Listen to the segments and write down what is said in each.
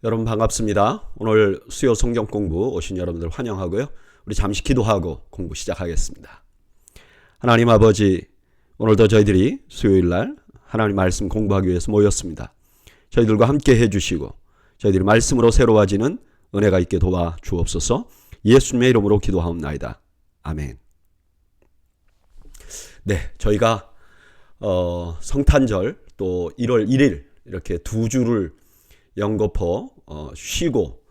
여러분 반갑습니다. 오늘 수요 성경 공부 오신 여러분들 환영하고요. 우리 잠시 기도하고 공부 시작하겠습니다. 하나님 아버지, 오늘도 저희들이 수요일날 하나님 말씀 공부하기 위해서 모였습니다. 저희들과 함께 해주시고 저희들이 말씀으로 새로워지는 은혜가 있게 도와 주옵소서. 예수님의 이름으로 기도하옵나이다. 아멘. 네, 저희가 성탄절 또 1월 1일 이렇게 두 주를 연거푸 쉬고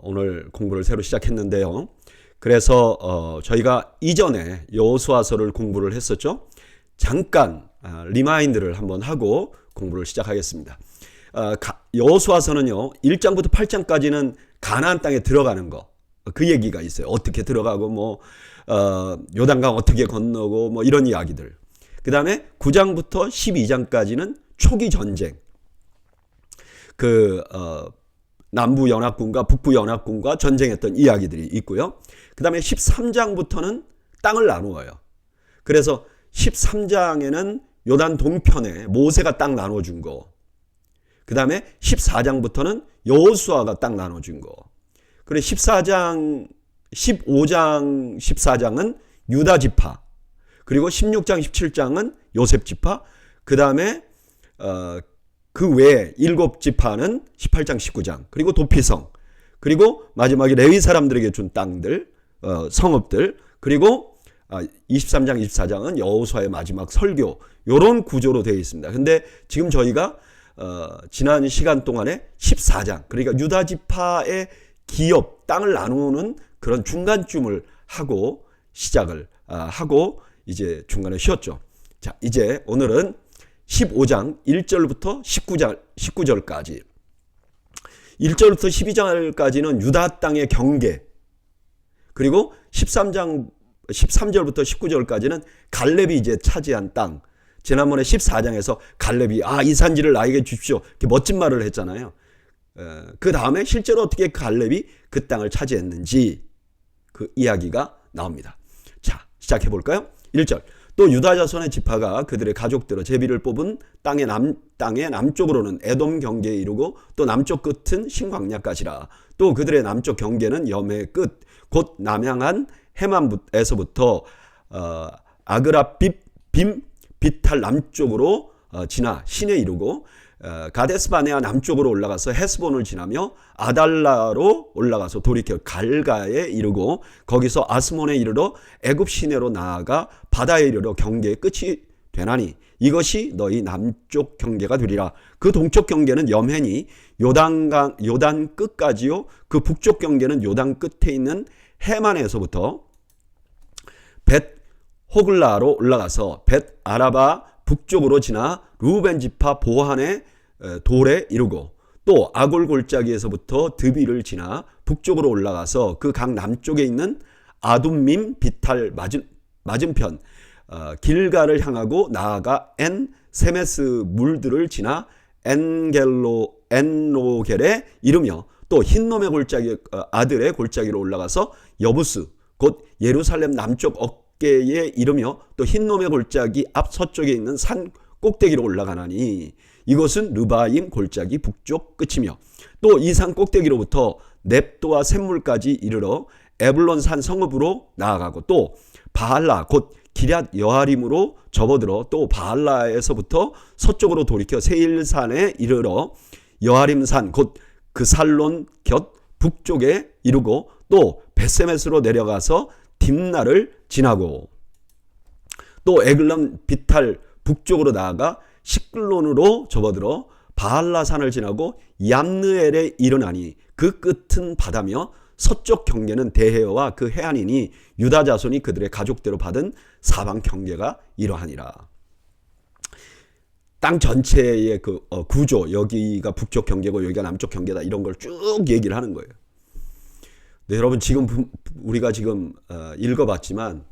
오늘 공부를 새로 시작했는데요. 그래서 저희가 이전에 여호수아서를 공부를 했었죠. 잠깐 리마인드를 한번 하고 공부를 시작하겠습니다. 여호수아서는요 1장부터 8장까지는 가나안 땅에 들어가는 거, 그 얘기가 있어요. 어떻게 들어가고 요단강 어떻게 건너고 이런 이야기들. 그 다음에 9장부터 12장까지는 초기 전쟁, 남부 연합군과 북부 연합군과 전쟁했던 이야기들이 있고요. 그 다음에 13장부터는 땅을 나누어요. 그래서 13장에는 요단 동편에 모세가 땅 나눠준 거. 그 다음에 14장부터는 여호수아가 땅 나눠준 거. 그리고 15장, 14장은 유다 지파. 그리고 16장, 17장은 요셉 지파. 그 다음에 그 외에 7지파는 18장, 19장, 그리고 도피성, 그리고 마지막에 레위 사람들에게 준 땅들, 성읍들, 그리고 23장, 24장은 여호수아의 마지막 설교, 이런 구조로 되어 있습니다. 근데 지금 저희가 지난 시간 동안에 14장, 그러니까 유다 지파의 기업, 땅을 나누는 그런 중간쯤을 하고 시작을 하고 이제 중간에 쉬었죠. 자, 이제 오늘은 15장 1절부터 19절까지, 1절부터 12절까지는 유다 땅의 경계, 그리고 13절부터 19절까지는 갈렙이 이제 차지한 땅. 지난번에 14장에서 갈렙이 이 산지를 나에게 주십시오, 이렇게 멋진 말을 했잖아요. 그 다음에 실제로 어떻게 갈렙이 그 땅을 차지했는지 그 이야기가 나옵니다. 자, 시작해 볼까요? 1절. 또 유다 자손의 지파가 그들의 가족들로 제비를 뽑은 땅의 남쪽으로는 에돔 경계에 이르고 또 남쪽 끝은 신광야까지라. 또 그들의 남쪽 경계는 염해 끝 곧 남향한 해만에서부터 아그라빔 비탈 남쪽으로 지나 신에 이르고 가데스바네아 남쪽으로 올라가서 헤스본을 지나며 아달라로 올라가서 돌이켜 갈가에 이르고 거기서 아스몬에 이르러 애굽 시내로 나아가 바다에 이르러 경계의 끝이 되나니 이것이 너희 남쪽 경계가 되리라. 그 동쪽 경계는 염해니 요단 끝까지요. 그 북쪽 경계는 요단 끝에 있는 해만에서부터 벳 호글라로 올라가서 벳 아라바 북쪽으로 지나 루벤 지파 보한의 돌에 이르고 또 아골 골짜기에서부터 드비를 지나 북쪽으로 올라가서 그 강 남쪽에 있는 아둠밈 비탈 맞은편 길가를 향하고 나아가 엔 세메스 물들을 지나 엔로겔에 이르며 또 흰놈의 골짜기 아들의 골짜기로 올라가서 여부스 곧 예루살렘 남쪽 어깨에 이르며 또 흰놈의 골짜기 앞 서쪽에 있는 산 꼭대기로 올라가나니 이것은 르바임 골짜기 북쪽 끝이며 또 이 산 꼭대기로부터 넵도와 샘물까지 이르러 에블론 산 성읍으로 나아가고 또 바알라 곧 기럇 여아림으로 접어들어 또 바알라에서부터 서쪽으로 돌이켜 세일산에 이르러 여아림산 곧 그 살론 곁 북쪽에 이르고 또 베세메스로 내려가서 딥나를 지나고 또 에글람 비탈 북쪽으로 나아가 시클론으로 접어들어 바알라산을 지나고 얌느엘에 이르나니 그 끝은 바다며 서쪽 경계는 대해와 그 해안이니 유다 자손이 그들의 가족대로 받은 사방 경계가 이러하니라. 땅 전체의 그 구조, 여기가 북쪽 경계고 여기가 남쪽 경계다, 이런 걸 쭉 얘기를 하는 거예요. 네, 여러분 지금 우리가 지금 읽어봤지만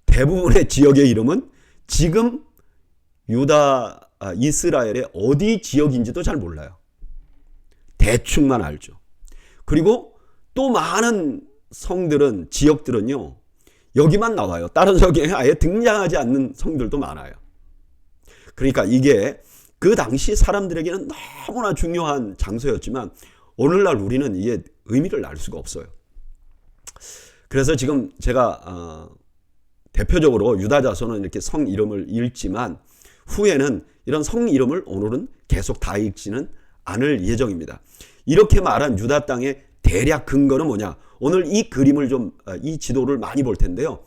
대부분의 지역의 이름은 지금 유다 이스라엘의 어디 지역인지도 잘 몰라요. 대충만 알죠. 그리고 또 많은 성들은, 지역들은요 여기만 나와요. 다른 성에 아예 등장하지 않는 성들도 많아요. 그러니까 이게 그 당시 사람들에게는 너무나 중요한 장소였지만 오늘날 우리는 이게 의미를 알 수가 없어요. 그래서 지금 제가 대표적으로 유다 자손은 이렇게 성 이름을 읽지만 후에는 이런 성 이름을 오늘은 계속 다 읽지는 않을 예정입니다. 이렇게 말한 유다 땅의 대략 근거는 뭐냐? 오늘 이 그림을 이 지도를 많이 볼 텐데요.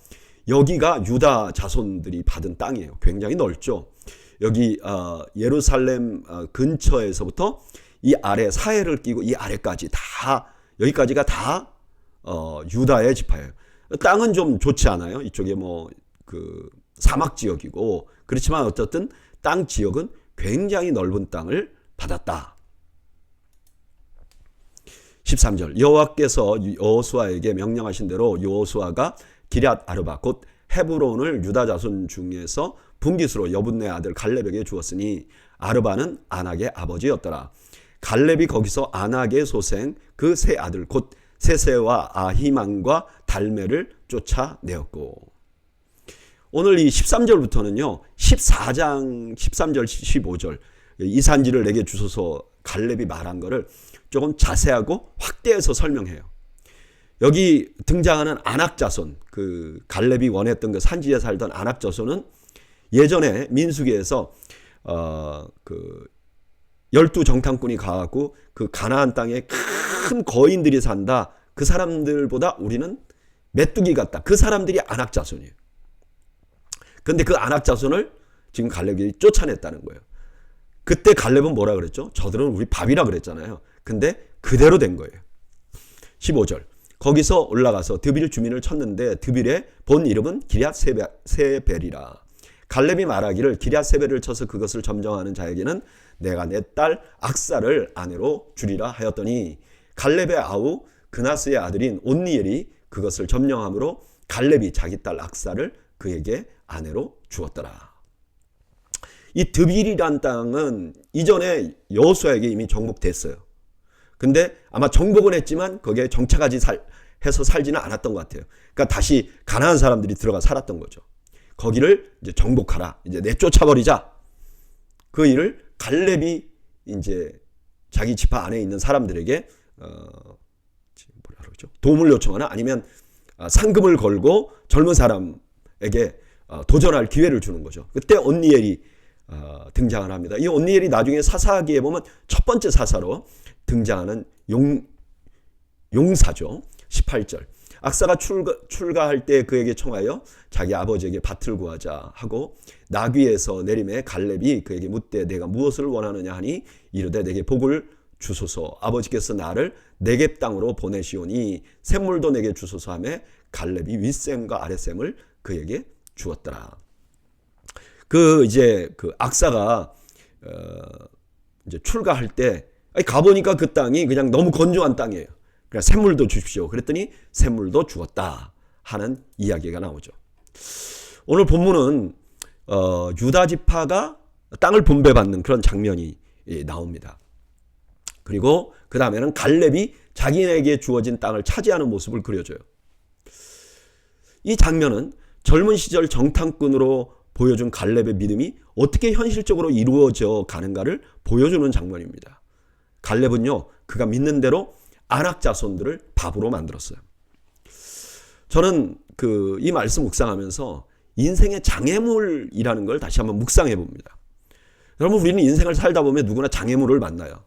여기가 유다 자손들이 받은 땅이에요. 굉장히 넓죠. 여기 예루살렘 근처에서부터 이 아래 사해를 끼고 이 아래까지 다 여기까지가 다 유다의 지파예요. 땅은 좀 좋지 않아요. 이쪽에 그 사막 지역이고 그렇지만 어쨌든 땅 지역은 굉장히 넓은 땅을 받았다. 13절 여호와께서 여호수아에게 명령하신 대로 여호수아가 기럇 아르바 곧 헤브론을 유다 자손 중에서 분깃으로 여분네 아들 갈렙에게 주었으니 아르바는 아낙의 아버지였더라. 갈렙이 거기서 아낙의 소생 그 세 아들 곧 세세와 아히만과 달메를 쫓아내었고 오늘 이 13절부터는요 14장 13절 15절 이 산지를 내게 주소서 갈렙이 말한 거를 조금 자세하고 확대해서 설명해요. 여기 등장하는 아낙 자손 그 갈렙이 원했던 그 산지에 살던 아낙 자손은 예전에 민수기에서 그 12정탐꾼이 가고 그 가나안 땅에 큰 거인들이 산다. 그 사람들보다 우리는 메뚜기 같다. 그 사람들이 아낙 자손이에요. 근데 그 아낙 자손을 지금 갈렙이 쫓아냈다는 거예요. 그때 갈렙은 뭐라 그랬죠? 저들은 우리 밥이라 그랬잖아요. 근데 그대로 된 거예요. 15절 거기서 올라가서 드빌 주민을 쳤는데 드빌의 본 이름은 기럇 세벨이라. 갈렙이 말하기를 기럇 세벨을 쳐서 그것을 점정하는 자에게는 내가 내 딸 악사를 아내로 주리라 하였더니 갈렙의 아우 그나스의 아들인 온니엘이 그것을 점령함으로 갈렙이 자기 딸 악사를 그에게 아내로 주었더라. 이 드빌이란 땅은 이전에 여호수아에게 이미 정복됐어요. 근데 아마 정복은 했지만 거기에 정착하지 해서 살지는 않았던 것 같아요. 그러니까 다시 가나안 사람들이 들어가 살았던 거죠. 거기를 이제 정복하라. 이제 내쫓아버리자. 그 일을 갈렙이 이제 자기 지파 안에 있는 사람들에게 뭐라 그러죠? 도움을 요청하나 아니면 상금을 걸고 젊은 사람에게 도전할 기회를 주는 거죠. 그때 온니엘이 등장을 합니다. 이 온니엘이 나중에 사사기에 보면 첫 번째 사사로 등장하는 용사죠. 18절 악사가 출가할 때 그에게 청하여 자기 아버지에게 밭을 구하자 하고 나귀에서 내림에 갈렙이 그에게 묻되 내가 무엇을 원하느냐 하니 이르되 내게 복을 주소서 아버지께서 나를 네겝 땅으로 보내시오니 샘물도 내게 주소서 하며 갈렙이 윗샘과 아랫샘을 그에게 주었더라. 이제 그 악사가 이제 출가할 때 가보니까 그 땅이 그냥 너무 건조한 땅이에요. 그러니까 샘물도 주십시오. 그랬더니 샘물도 주었다 하는 이야기가 나오죠. 오늘 본문은 유다 지파가 땅을 분배받는 그런 장면이 나옵니다. 그리고 그 다음에는 갈렙이 자기에게 주어진 땅을 차지하는 모습을 그려줘요. 이 장면은 젊은 시절 정탐꾼으로 보여준 갈렙의 믿음이 어떻게 현실적으로 이루어져 가는가를 보여주는 장면입니다. 갈렙은요, 그가 믿는 대로 아낙 자손들을 밥으로 만들었어요. 저는 이 말씀 묵상하면서 인생의 장애물이라는 걸 다시 한번 묵상해 봅니다. 여러분, 우리는 인생을 살다 보면 누구나 장애물을 만나요.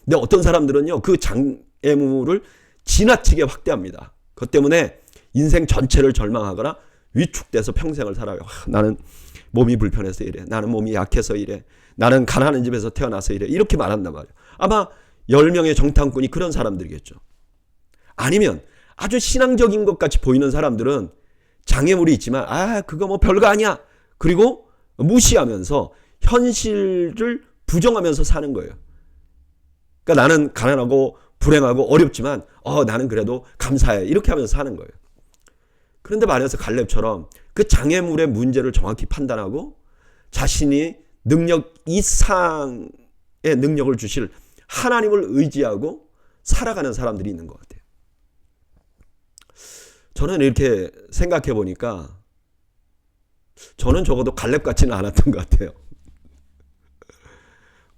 근데 어떤 사람들은요, 그 장애물을 지나치게 확대합니다. 그것 때문에 인생 전체를 절망하거나 위축돼서 평생을 살아요. 나는 몸이 불편해서 이래. 나는 몸이 약해서 이래. 나는 가난한 집에서 태어나서 이래. 이렇게 말한단 말이에요. 아마 10명의 정탐꾼이 그런 사람들이겠죠. 아니면 아주 신앙적인 것 같이 보이는 사람들은 장애물이 있지만 그거 뭐 별거 아니야. 그리고 무시하면서 현실을 부정하면서 사는 거예요. 그러니까 나는 가난하고 불행하고 어렵지만 나는 그래도 감사해. 이렇게 하면서 사는 거예요. 그런데 말해서 갈렙처럼 그 장애물의 문제를 정확히 판단하고 자신이 능력 이상의 능력을 주실 하나님을 의지하고 살아가는 사람들이 있는 것 같아요. 저는 이렇게 생각해 보니까 저는 적어도 갈렙 같지는 않았던 것 같아요.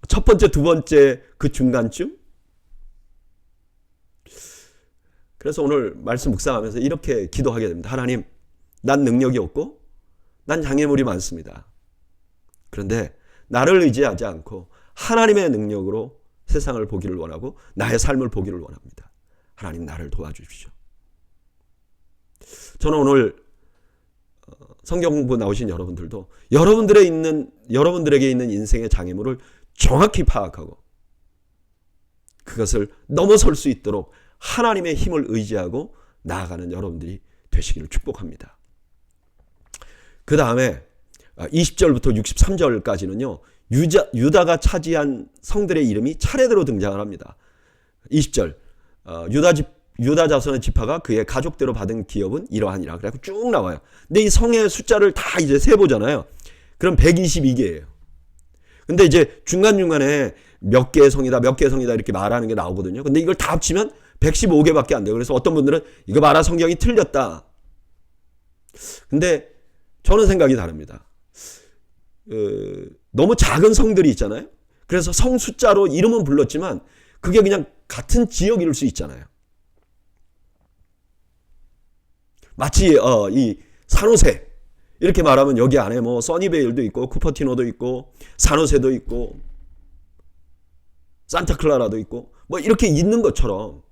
첫 번째, 두 번째 그 중간쯤 그래서 오늘 말씀 묵상하면서 이렇게 기도하게 됩니다. 하나님, 난 능력이 없고 난 장애물이 많습니다. 그런데 나를 의지하지 않고 하나님의 능력으로 세상을 보기를 원하고 나의 삶을 보기를 원합니다. 하나님, 나를 도와주십시오. 저는 오늘 성경 공부 나오신 여러분들도 여러분들에게 있는 인생의 장애물을 정확히 파악하고 그것을 넘어설 수 있도록 하나님의 힘을 의지하고 나아가는 여러분들이 되시기를 축복합니다. 그 다음에 20절부터 63절까지는요. 유다가 차지한 성들의 이름이 차례대로 등장을 합니다. 20절 유다 자손의 지파가 그의 가족대로 받은 기업은 이러하니라. 그래서 쭉 나와요. 근데 이 성의 숫자를 다 이제 세보잖아요. 그럼 122개예요. 근데 이제 중간중간에 몇 개의 성이다 이렇게 말하는 게 나오거든요. 근데 이걸 다 합치면 115개밖에 안 돼요. 그래서 어떤 분들은 이거 봐라, 성경이 틀렸다. 근데 저는 생각이 다릅니다. 너무 작은 성들이 있잖아요. 그래서 성 숫자로 이름은 불렀지만 그게 그냥 같은 지역일 수 있잖아요. 마치 이 산호세 이렇게 말하면 여기 안에 뭐 써니베일도 있고 쿠퍼티노도 있고 산호세도 있고 산타클라라도 있고 뭐 이렇게 있는 것처럼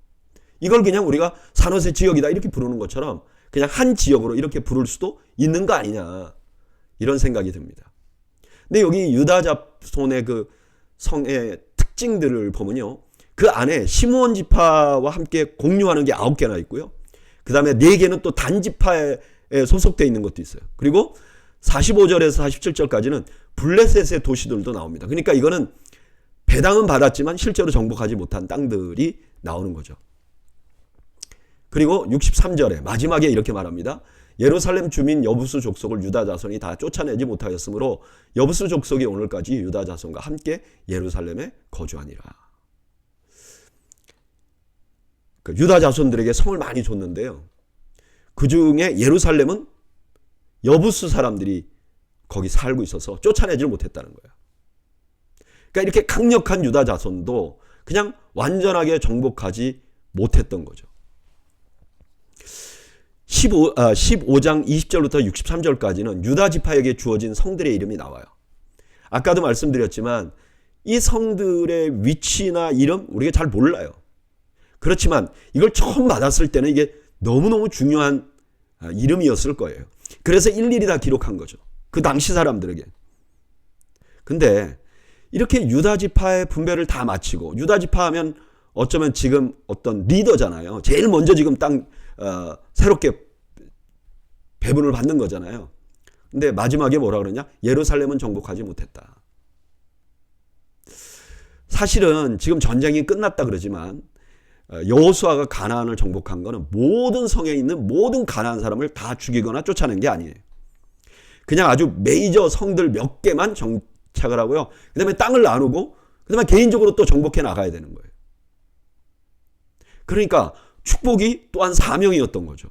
이걸 그냥 우리가 산호세 지역이다 이렇게 부르는 것처럼 그냥 한 지역으로 이렇게 부를 수도 있는 거 아니냐, 이런 생각이 듭니다. 근데 여기 유다 자손의 그 성의 특징들을 보면요, 그 안에 시므온 지파와 함께 공유하는 게 9개나 있고요. 그 다음에 4개는 또 단 지파에 소속되어 있는 것도 있어요. 그리고 45절에서 47절까지는 블레셋의 도시들도 나옵니다. 그러니까 이거는 배당은 받았지만 실제로 정복하지 못한 땅들이 나오는 거죠. 그리고 63절에 마지막에 이렇게 말합니다. 예루살렘 주민 여부수 족속을 유다 자손이 다 쫓아내지 못하였으므로 여부수 족속이 오늘까지 유다 자손과 함께 예루살렘에 거주하니라. 유다 자손들에게 성을 많이 줬는데요. 그 중에 예루살렘은 여부수 사람들이 거기 살고 있어서 쫓아내지 못했다는 거예요. 그러니까 이렇게 강력한 유다 자손도 그냥 완전하게 정복하지 못했던 거죠. 15장 20절부터 63절까지는 유다 지파에게 주어진 성들의 이름이 나와요. 아까도 말씀드렸지만 이 성들의 위치나 이름 우리가 잘 몰라요. 그렇지만 이걸 처음 받았을 때는 이게 너무너무 중요한 이름이었을 거예요. 그래서 일일이 다 기록한 거죠. 그 당시 사람들에게. 근데 이렇게 유다 지파의 분배를 다 마치고, 유다 지파 하면 어쩌면 지금 어떤 리더잖아요. 제일 먼저 지금 새롭게 배분을 받는 거잖아요. 근데 마지막에 뭐라 그러냐? 예루살렘은 정복하지 못했다. 사실은 지금 전쟁이 끝났다 그러지만 여호수아가 가나안을 정복한 거는 모든 성에 있는 모든 가나안 사람을 다 죽이거나 쫓아낸 게 아니에요. 그냥 아주 메이저 성들 몇 개만 정착을 하고요. 그 다음에 땅을 나누고 그 다음에 개인적으로 또 정복해 나가야 되는 거예요. 그러니까 축복이 또한 사명이었던 거죠.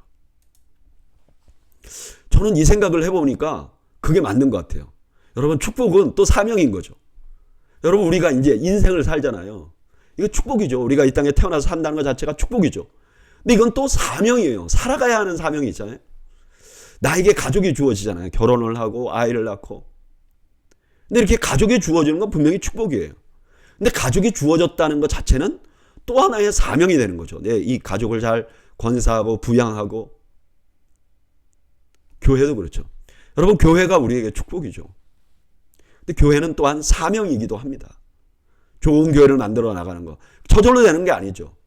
저는 이 생각을 해보니까 그게 맞는 것 같아요. 여러분, 축복은 또 사명인 거죠. 여러분, 우리가 이제 인생을 살잖아요. 이거 축복이죠. 우리가 이 땅에 태어나서 산다는 것 자체가 축복이죠. 근데 이건 또 사명이에요. 살아가야 하는 사명이 있잖아요. 나에게 가족이 주어지잖아요. 결혼을 하고 아이를 낳고. 근데 이렇게 가족이 주어지는 건 분명히 축복이에요. 근데 가족이 주어졌다는 것 자체는 또 하나의 사명이 되는 거죠. 이 가족을 잘 권사하고 부양하고. 교회도 그렇죠. 여러분, 교회가 우리에게 축복이죠. 근데 교회는 또한 사명이기도 합니다. 좋은 교회를 만들어 나가는 거 저절로 되는 게 아니죠.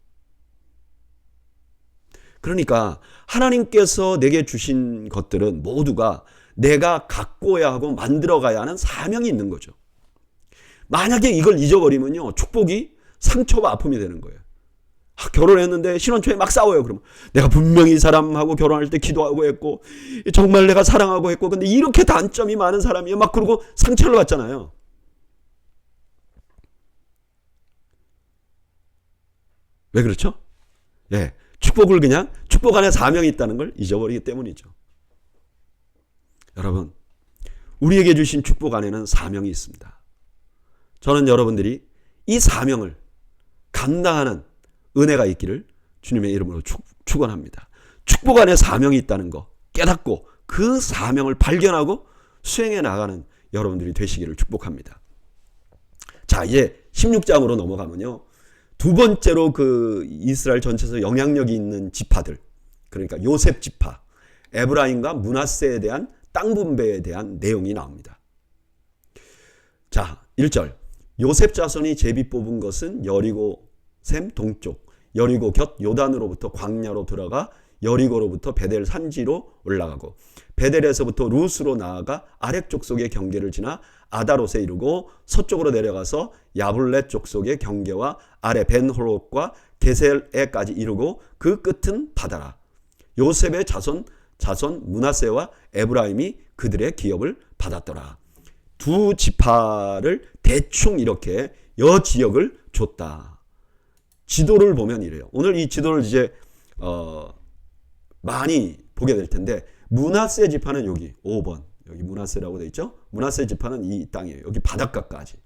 그러니까 하나님께서 내게 주신 것들은 모두가 내가 갖고야 하고 만들어가야 하는 사명이 있는 거죠. 만약에 이걸 잊어버리면요, 축복이 상처와 아픔이 되는 거예요. 결혼했는데 신혼 초에 막 싸워요. 그러면 내가 분명히 이 사람하고 결혼할 때 기도하고 했고 정말 내가 사랑하고 했고, 근데 이렇게 단점이 많은 사람이에요. 막 그러고 상처를 받잖아요. 왜 그렇죠? 예, 축복을 그냥 축복 안에 사명이 있다는 걸 잊어버리기 때문이죠. 여러분, 우리에게 주신 축복 안에는 사명이 있습니다. 저는 여러분들이 이 사명을 감당하는 은혜가 있기를 주님의 이름으로 축원합니다. 축복 안에 사명이 있다는 거 깨닫고 그 사명을 발견하고 수행해 나가는 여러분들이 되시기를 축복합니다. 자, 이제 16장으로 넘어가면요. 두 번째로 그 이스라엘 전체에서 영향력이 있는 지파들, 그러니까 요셉 지파, 에브라임과 므낫세에 대한 땅 분배에 대한 내용이 나옵니다. 자, 1절. 요셉 자손이 제비 뽑은 것은 여리고 샘 동쪽, 여리고 곁 요단으로부터 광야로 들어가 여리고로부터 베델 산지로 올라가고 베델에서부터 루스로 나아가 아렉 족속의 경계를 지나 아다롯에 이르고 서쪽으로 내려가서 야블렛 족속의 경계와 아래 벤홀롯과 게셀에까지 이르고 그 끝은 바다라. 요셉의 자손 므낫세와 에브라임이 그들의 기업을 받았더라. 두 지파를 대충 이렇게 여지역을 줬다. 지도를 보면 이래요. 오늘 이 지도를 이제 많이 보게 될 텐데 므낫세 지파는 여기 5번 여기 므낫세라고 돼 있죠. 므낫세 지파는 이 땅이에요. 여기 바닷가까지.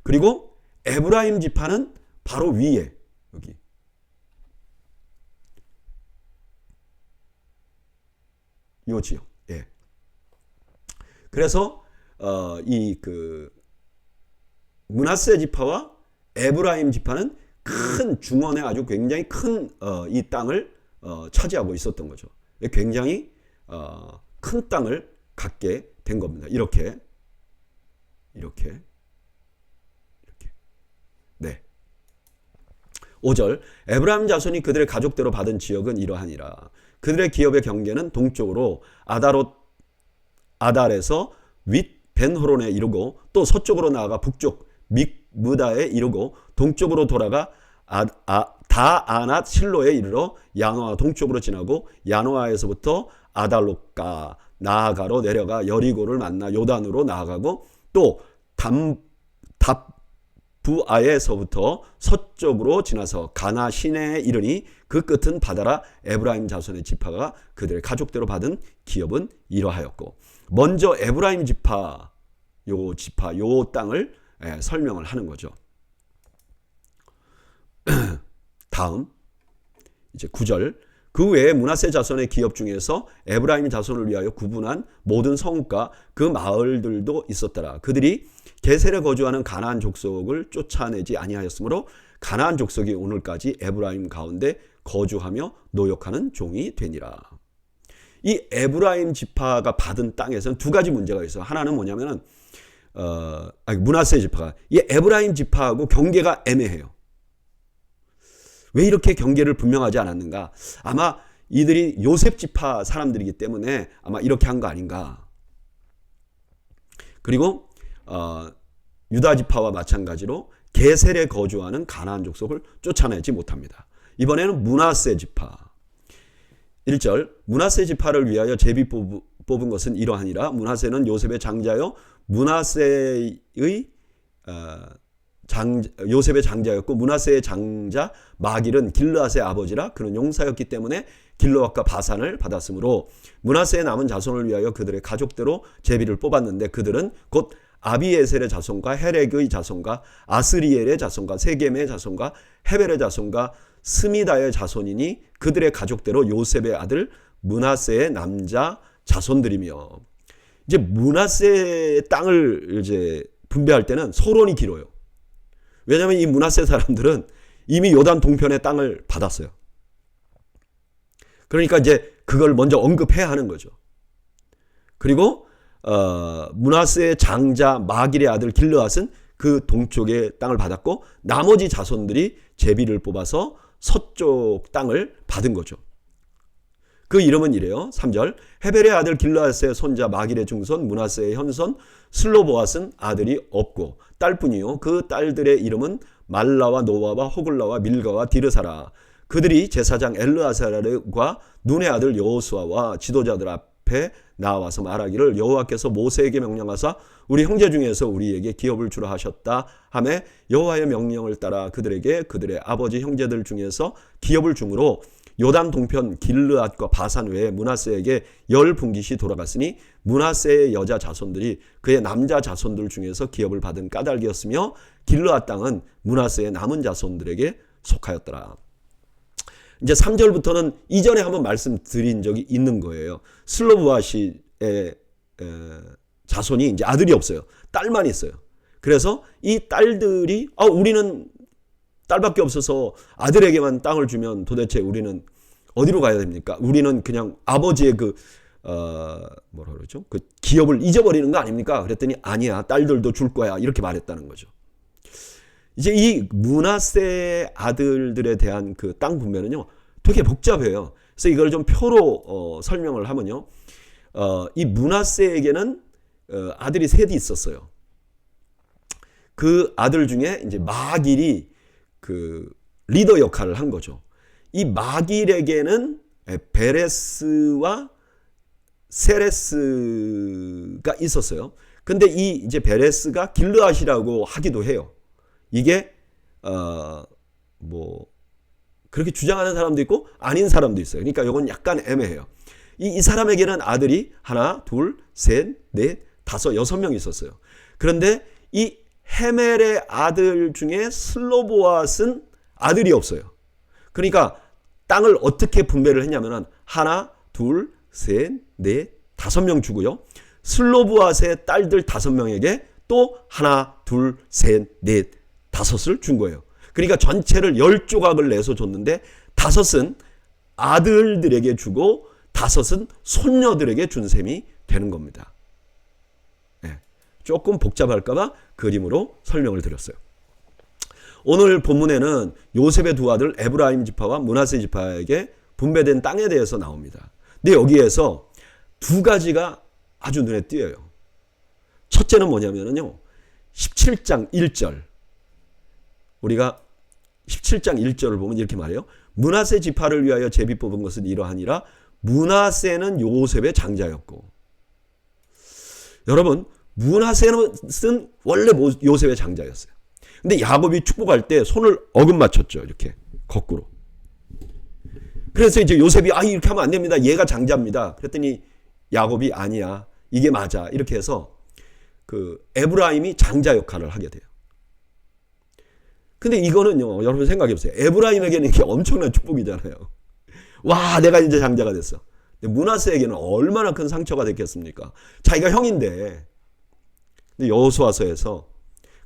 그리고 에브라임 지파는 바로 위에 여기 이 지역. 예. 그래서 이 그 므낫세 지파와 에브라임 지파는 큰 중원에 아주 굉장히 큰 이 땅을 차지하고 있었던 거죠. 굉장히 큰 땅을 갖게 된 겁니다. 이렇게. 네. 5절. 에브라임 자손이 그들의 가족대로 받은 지역은 이러하니라. 그들의 기업의 경계는 동쪽으로 아달에서 윗 벤호론에 이르고 또 서쪽으로 나아가 북쪽 믹무다에 이르고 동쪽으로 돌아가 다아낫 실로에 이르러 야노아 동쪽으로 지나고 야노아에서부터 아달롯가 나아가로 내려가 여리고를 만나 요단으로 나아가고 또 답부아에서부터 서쪽으로 지나서 가나 시내에 이르니 그 끝은 바다라. 에브라임 자손의 지파가 그들의 가족대로 받은 기업은 이러하였고, 먼저 에브라임 지파 요 땅을 설명을 하는 거죠. 다음 이제 9절. 그 외에 므낫세 자손의 기업 중에서 에브라임 자손을 위하여 구분한 모든 성읍과 그 마을들도 있었더라. 그들이 게셀에 거주하는 가나안 족속을 쫓아내지 아니하였으므로 가나안 족속이 오늘까지 에브라임 가운데 거주하며 노역하는 종이 되니라. 이 에브라임 지파가 받은 땅에서는 두 가지 문제가 있어요. 하나는 뭐냐면은 므낫세 지파가 이 에브라임 지파하고 경계가 애매해요. 왜 이렇게 경계를 분명하지 않았는가? 아마 이들이 요셉 지파 사람들이기 때문에 아마 이렇게 한 거 아닌가. 그리고 유다 지파와 마찬가지로 게셀에 거주하는 가나안 족속을 쫓아내지 못합니다. 이번에는 므낫세 지파. 1절. 므낫세 지파를 위하여 제비 뽑은 것은 이러하니라. 므낫세는 요셉의 장자요 요셉의 장자였고 므낫세의 장자 마길은 길르앗의 아버지라. 그는 용사였기 때문에 길르앗과 바산을 받았으므로 므낫세의 남은 자손을 위하여 그들의 가족대로 제비를 뽑았는데 그들은 곧 아비에셀의 자손과 헤렉의 자손과 아스리엘의 자손과 세겜의 자손과 헤벨의 자손과 스미다의 자손이니 그들의 가족대로 요셉의 아들 므낫세의 남자 자손들이며. 이제 므낫세의 땅을 이제 분배할 때는 서론이 길어요. 왜냐하면 이 므낫세 사람들은 이미 요단 동편의 땅을 받았어요. 그러니까 이제 그걸 먼저 언급해야 하는 거죠. 그리고 므낫세의 장자 마길의 아들 길르앗은 그 동쪽의 땅을 받았고 나머지 자손들이 제비를 뽑아서 서쪽 땅을 받은 거죠. 그 이름은 이래요. 3절. 헤벨의 아들 길르앗의 손자 마길의 중손 므낫세의 현손 슬로보앗은 아들이 없고 딸뿐이요 그 딸들의 이름은 말라와 노아와 호글라와 밀가와 디르사라. 그들이 제사장 엘르아살과 눈의 아들 여호수아와 지도자들 앞에 나와서 말하기를 여호와께서 모세에게 명령하사 우리 형제 중에서 우리에게 기업을 주라 하셨다 하매 여호와의 명령을 따라 그들에게 그들의 아버지 형제들 중에서 기업을 주므로 요단 동편 길르앗과 바산 외에 므낫세에게 10분깃이 돌아갔으니 므낫세의 여자 자손들이 그의 남자 자손들 중에서 기업을 받은 까닭이었으며 길르앗 땅은 므낫세의 남은 자손들에게 속하였더라. 이제 3절부터는 이전에 한번 말씀드린 적이 있는 거예요. 슬로브아시의 자손이 이제 아들이 없어요. 딸만 있어요. 그래서 이 딸들이 우리는 딸밖에 없어서 아들에게만 땅을 주면 도대체 우리는 어디로 가야 됩니까? 우리는 그냥 아버지의 뭐라 그러죠? 그 기업을 잊어버리는 거 아닙니까? 그랬더니 아니야, 딸들도 줄 거야, 이렇게 말했다는 거죠. 이제 이 므낫세 아들들에 대한 그 땅 분배는요 되게 복잡해요. 그래서 이걸 좀 표로 설명을 하면요, 이 므낫세에게는 아들이 셋이 있었어요. 그 아들 중에 이제 마길이 그 리더 역할을 한 거죠. 이 마길에게는 베레스와 세레스가 있었어요. 근데 이 이제 베레스가 길르앗이라고 하기도 해요. 이게 뭐 그렇게 주장하는 사람도 있고 아닌 사람도 있어요. 그러니까 이건 약간 애매해요. 이 사람에게는 아들이 하나, 둘, 셋, 넷, 다섯, 6명 있었어요. 그런데 이 헤멜의 아들 중에 슬로보앗은 아들이 없어요. 그러니까 땅을 어떻게 분배를 했냐면은 하나, 둘, 셋, 넷, 5명 주고요. 슬로보앗의 딸들 5명에게 또 하나, 둘, 셋, 넷, 5을 준 거예요. 그러니까 전체를 10조각을 내서 줬는데 5은 아들들에게 주고 5은 손녀들에게 준 셈이 되는 겁니다. 네. 조금 복잡할까봐 그림으로 설명을 드렸어요. 오늘 본문에는 요셉의 두 아들 에브라임 지파와 므낫세 지파에게 분배된 땅에 대해서 나옵니다. 근데 여기에서 두 가지가 아주 눈에 띄어요. 첫째는 뭐냐면요, 17장 1절. 우리가 17장 1절을 보면 이렇게 말해요. 므낫세 지파를 위하여 제비 뽑은 것은 이러하니라. 므낫세는 요셉의 장자였고. 여러분, 므낫세는 원래 요셉의 장자였어요. 근데 야곱이 축복할 때 손을 어금 맞췄죠. 이렇게 거꾸로. 그래서 이제 요셉이 이렇게 하면 안 됩니다. 얘가 장자입니다. 그랬더니 야곱이 아니야, 이게 맞아, 이렇게 해서 그 에브라임이 장자 역할을 하게 돼요. 근데 이거는요, 여러분 생각해 보세요. 에브라임에게는 이게 엄청난 축복이잖아요. 와, 내가 이제 장자가 됐어. 근데 므낫세에게는 얼마나 큰 상처가 됐겠습니까? 자기가 형인데. 근데 여호수아서에서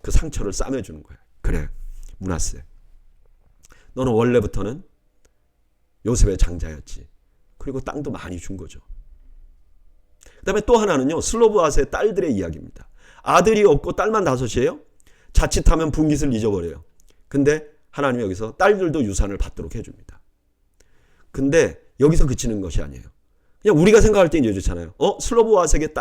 그 상처를 싸매주는 거예요. 그래, 므낫세, 너는 원래부터는 요셉의 장자였지. 그리고 땅도 많이 준 거죠. 그 다음에 또 하나는요, 슬로브앗의 딸들의 이야기입니다. 아들이 없고 딸만 5이에요. 자칫하면 분깃을 잊어버려요. 근데 하나님이 여기서 딸들도 유산을 받도록 해줍니다. 근데 여기서 그치는 것이 아니에요. 그냥 우리가 생각할 땐 이렇잖아요. 슬로브앗에게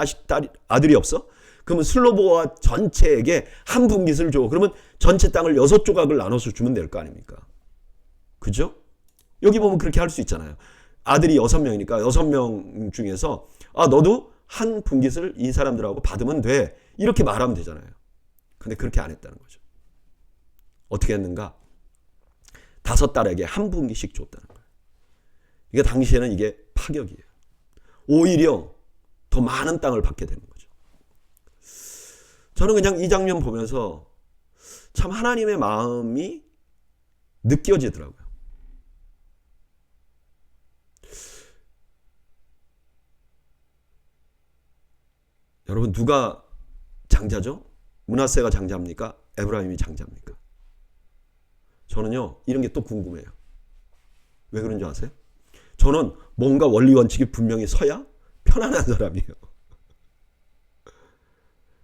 아들이 없어? 그러면 슬로브앗 전체에게 한 분깃을 줘. 그러면 전체 땅을 6조각을 나눠서 주면 될 거 아닙니까? 그죠? 여기 보면 그렇게 할 수 있잖아요. 아들이 6명이니까 6명 중에서 너도 한 분깃을 이 사람들하고 받으면 돼, 이렇게 말하면 되잖아요. 근데 그렇게 안 했다는 거죠. 어떻게 했는가? 5딸에게 한 분깃씩 줬다는 거예요. 이게 당시에는 이게 파격이에요. 오히려 더 많은 땅을 받게 되는 거죠. 저는 그냥 이 장면 보면서 참 하나님의 마음이 느껴지더라고요. 여러분, 누가 장자죠? 므낫세가 장자입니까? 에브라임이 장자입니까? 저는요, 이런 게 또 궁금해요. 왜 그런 줄 아세요? 저는 뭔가 원리 원칙이 분명히 서야 편안한 사람이에요.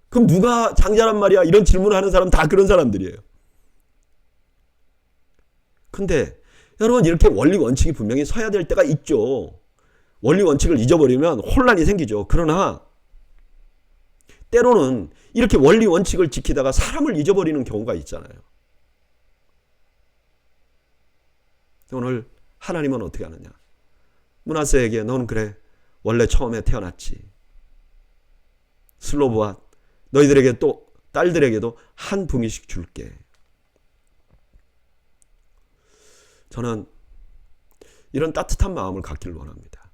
그럼 누가 장자란 말이야? 이런 질문을 하는 사람 다 그런 사람들이에요. 근데 여러분, 이렇게 원리 원칙이 분명히 서야 될 때가 있죠. 원리 원칙을 잊어버리면 혼란이 생기죠. 그러나 때로는 이렇게 원리 원칙을 지키다가 사람을 잊어버리는 경우가 있잖아요. 오늘 하나님은 어떻게 하느냐? 므낫세에게 너는 그래, 원래 처음에 태어났지. 슬로브앗, 너희들에게 또 딸들에게도 한 분깃씩 줄게. 저는 이런 따뜻한 마음을 갖기를 원합니다.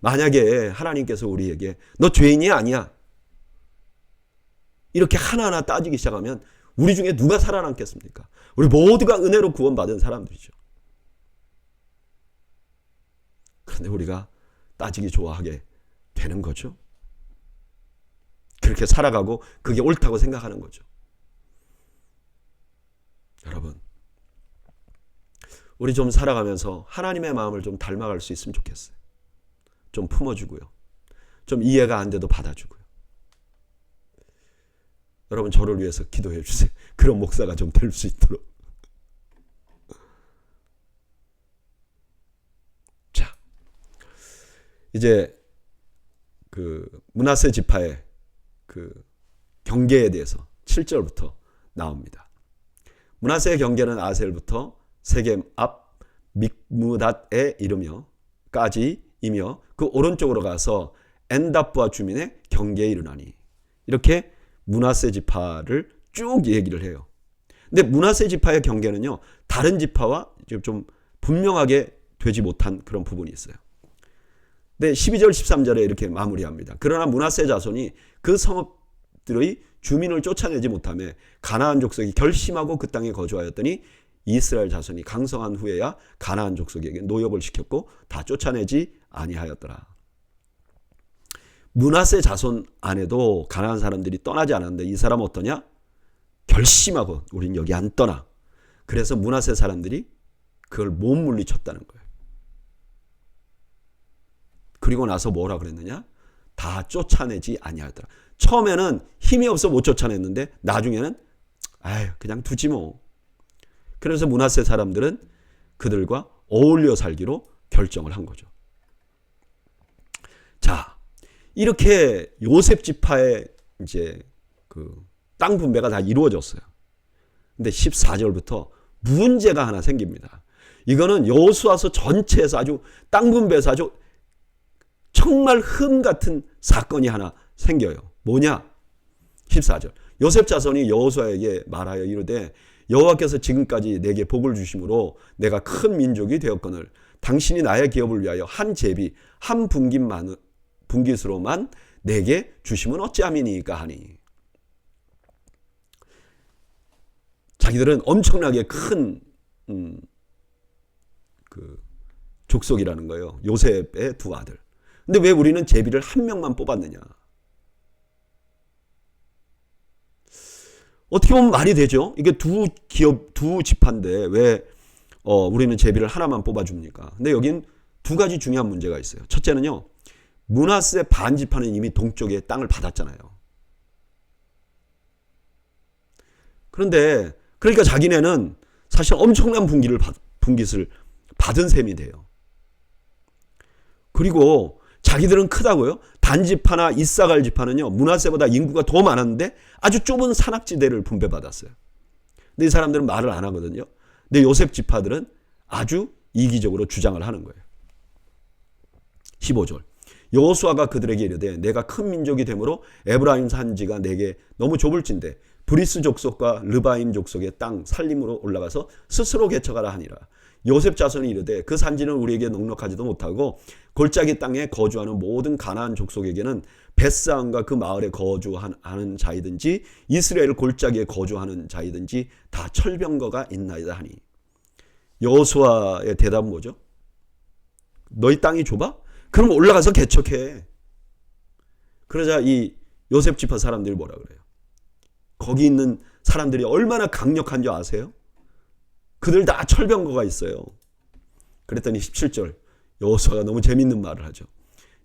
만약에 하나님께서 우리에게 너 죄인이 아니야, 이렇게 하나하나 따지기 시작하면 우리 중에 누가 살아남겠습니까? 우리 모두가 은혜로 구원받은 사람들이죠. 그런데 우리가 따지기 좋아하게 되는 거죠. 그렇게 살아가고 그게 옳다고 생각하는 거죠. 여러분, 우리 좀 살아가면서 하나님의 마음을 좀 닮아갈 수 있으면 좋겠어요. 좀 품어주고요. 좀 이해가 안 돼도 받아주고요. 여러분, 저를 위해서 기도해 주세요. 그런 목사가 좀 될 수 있도록. 자, 이제 그 므낫세 지파의 그 경계에 대해서 7절부터 나옵니다. 므낫세의 경계는 아셀부터 세겜 앞 믹므닷에 이르며까지이며 그 오른쪽으로 가서 엔답과 주민의 경계에 이르나니. 이렇게 므낫세 지파를 쭉 얘기를 해요. 근데 므낫세 지파의 경계는요, 다른 지파와 좀 분명하게 되지 못한 그런 부분이 있어요. 근데 12절 13절에 이렇게 마무리합니다. 그러나 므낫세 자손이 그 성읍들의 주민을 쫓아내지 못하며 가나안 족속이 결심하고 그 땅에 거주하였더니 이스라엘 자손이 강성한 후에야 가나안 족속에게 노역을 시켰고 다 쫓아내지 아니하였더라. 므낫세 자손 안에도 가나안 사람들이 떠나지 않았는데 이 사람은 어떠냐? 결심하고 우린 여기 안 떠나. 그래서 므낫세 사람들이 그걸 못 물리쳤다는 거예요. 그리고 나서 뭐라 그랬느냐? 다 쫓아내지 아니하더라. 처음에는 힘이 없어 못 쫓아냈는데 나중에는 그냥 두지 뭐. 그래서 므낫세 사람들은 그들과 어울려 살기로 결정을 한 거죠. 자, 이렇게 요셉 지파의 이제 그 땅 분배가 다 이루어졌어요. 근데 14절부터 문제가 하나 생깁니다. 이거는 여호수아서 전체에서 아주 땅 분배에서 아주 정말 흠 같은 사건이 하나 생겨요. 뭐냐? 14절. 요셉 자손이 여호수아에게 말하여 이르되 여호와께서 지금까지 내게 복을 주심으로 내가 큰 민족이 되었거늘 당신이 나의 기업을 위하여 한 제비 한 분깃으로만 내게 주심은 어찌함이니까 하니. 자기들은 엄청나게 큰 그 족속이라는 거예요. 요셉의 두 아들. 근데 왜 우리는 제비를 한 명만 뽑았느냐? 어떻게 보면 말이 되죠. 이게 두 지파인데 왜 우리는 제비를 하나만 뽑아줍니까? 근데 여긴 두 가지 중요한 문제가 있어요. 첫째는요, 므낫세 반 지파는 이미 동쪽에 땅을 받았잖아요. 그런데 그러니까 자기네는 사실 엄청난 분깃을 받은 셈이 돼요. 그리고 자기들은 크다고요? 단지파나 이사갈 지파는요, 므낫세보다 인구가 더 많았는데 아주 좁은 산악지대를 분배받았어요. 근데 이 사람들은 말을 안 하거든요. 근데 요셉 지파들은 아주 이기적으로 주장을 하는 거예요. 15절. 여호수아가 그들에게 이르되 내가 큰 민족이 되므로 에브라임 산지가 내게 너무 좁을진대 브리스 족속과 르바임 족속의 땅 살림으로 올라가서 스스로 개척하라 하니라. 요셉 자손이 이르되 그 산지는 우리에게 넉넉하지도 못하고 골짜기 땅에 거주하는 모든 가나안 족속에게는 벳사함과 그 마을에 거주하는 자이든지 이스라엘 골짜기에 거주하는 자이든지 다 철병거가 있나이다 하니. 여호수아의 대답은 뭐죠? 너희 땅이 좁아? 그럼 올라가서 개척해. 그러자 이 요셉 지파 사람들이 뭐라 그래요? 거기 있는 사람들이 얼마나 강력한 줄 아세요? 그들 다 철병거가 있어요. 그랬더니 17절 여호수아가 너무 재밌는 말을 하죠.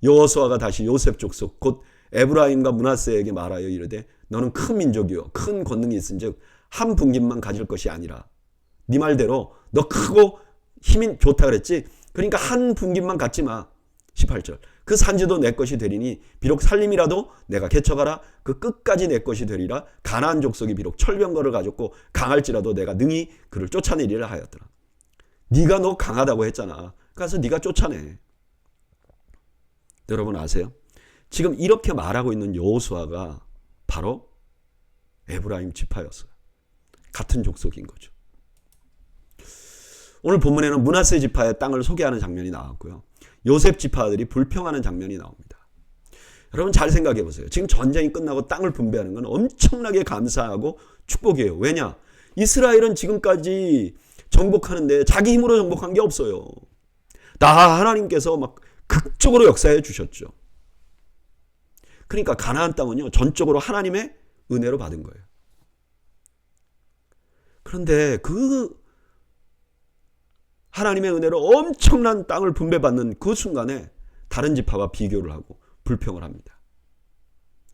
여호수아가 다시 요셉 족속 곧 에브라임과 므낫세에게 말하여 이르되 너는 큰 민족이요 큰 권능이 있은즉 한 분깃만 가질 것이 아니라 네 말대로 너 크고 힘이 좋다 그랬지. 그러니까 한 분깃만 갖지 마. 18절. 그 산지도 내 것이 되리니 비록 살림이라도 내가 개척하라. 그 끝까지 내 것이 되리라. 가나안 족속이 비록 철병거를 가졌고 강할지라도 내가 능히 그를 쫓아내리라 하였더라. 네가 너 강하다고 했잖아. 그래서 네가 쫓아내. 여러분 아세요? 지금 이렇게 말하고 있는 여호수아가 바로 에브라임 지파였어요. 같은 족속인 거죠. 오늘 본문에는 므낫세 지파의 땅을 소개하는 장면이 나왔고요. 요셉 지파들이 불평하는 장면이 나옵니다. 여러분 잘 생각해 보세요. 지금 전쟁이 끝나고 땅을 분배하는 건 엄청나게 감사하고 축복이에요. 왜냐? 이스라엘은 지금까지 정복하는데 자기 힘으로 정복한 게 없어요. 다 하나님께서 막 극적으로 역사해 주셨죠. 그러니까 가나안 땅은요, 전적으로 하나님의 은혜로 받은 거예요. 그런데 그 하나님의 은혜로 엄청난 땅을 분배받는 그 순간에 다른 지파와 비교를 하고 불평을 합니다.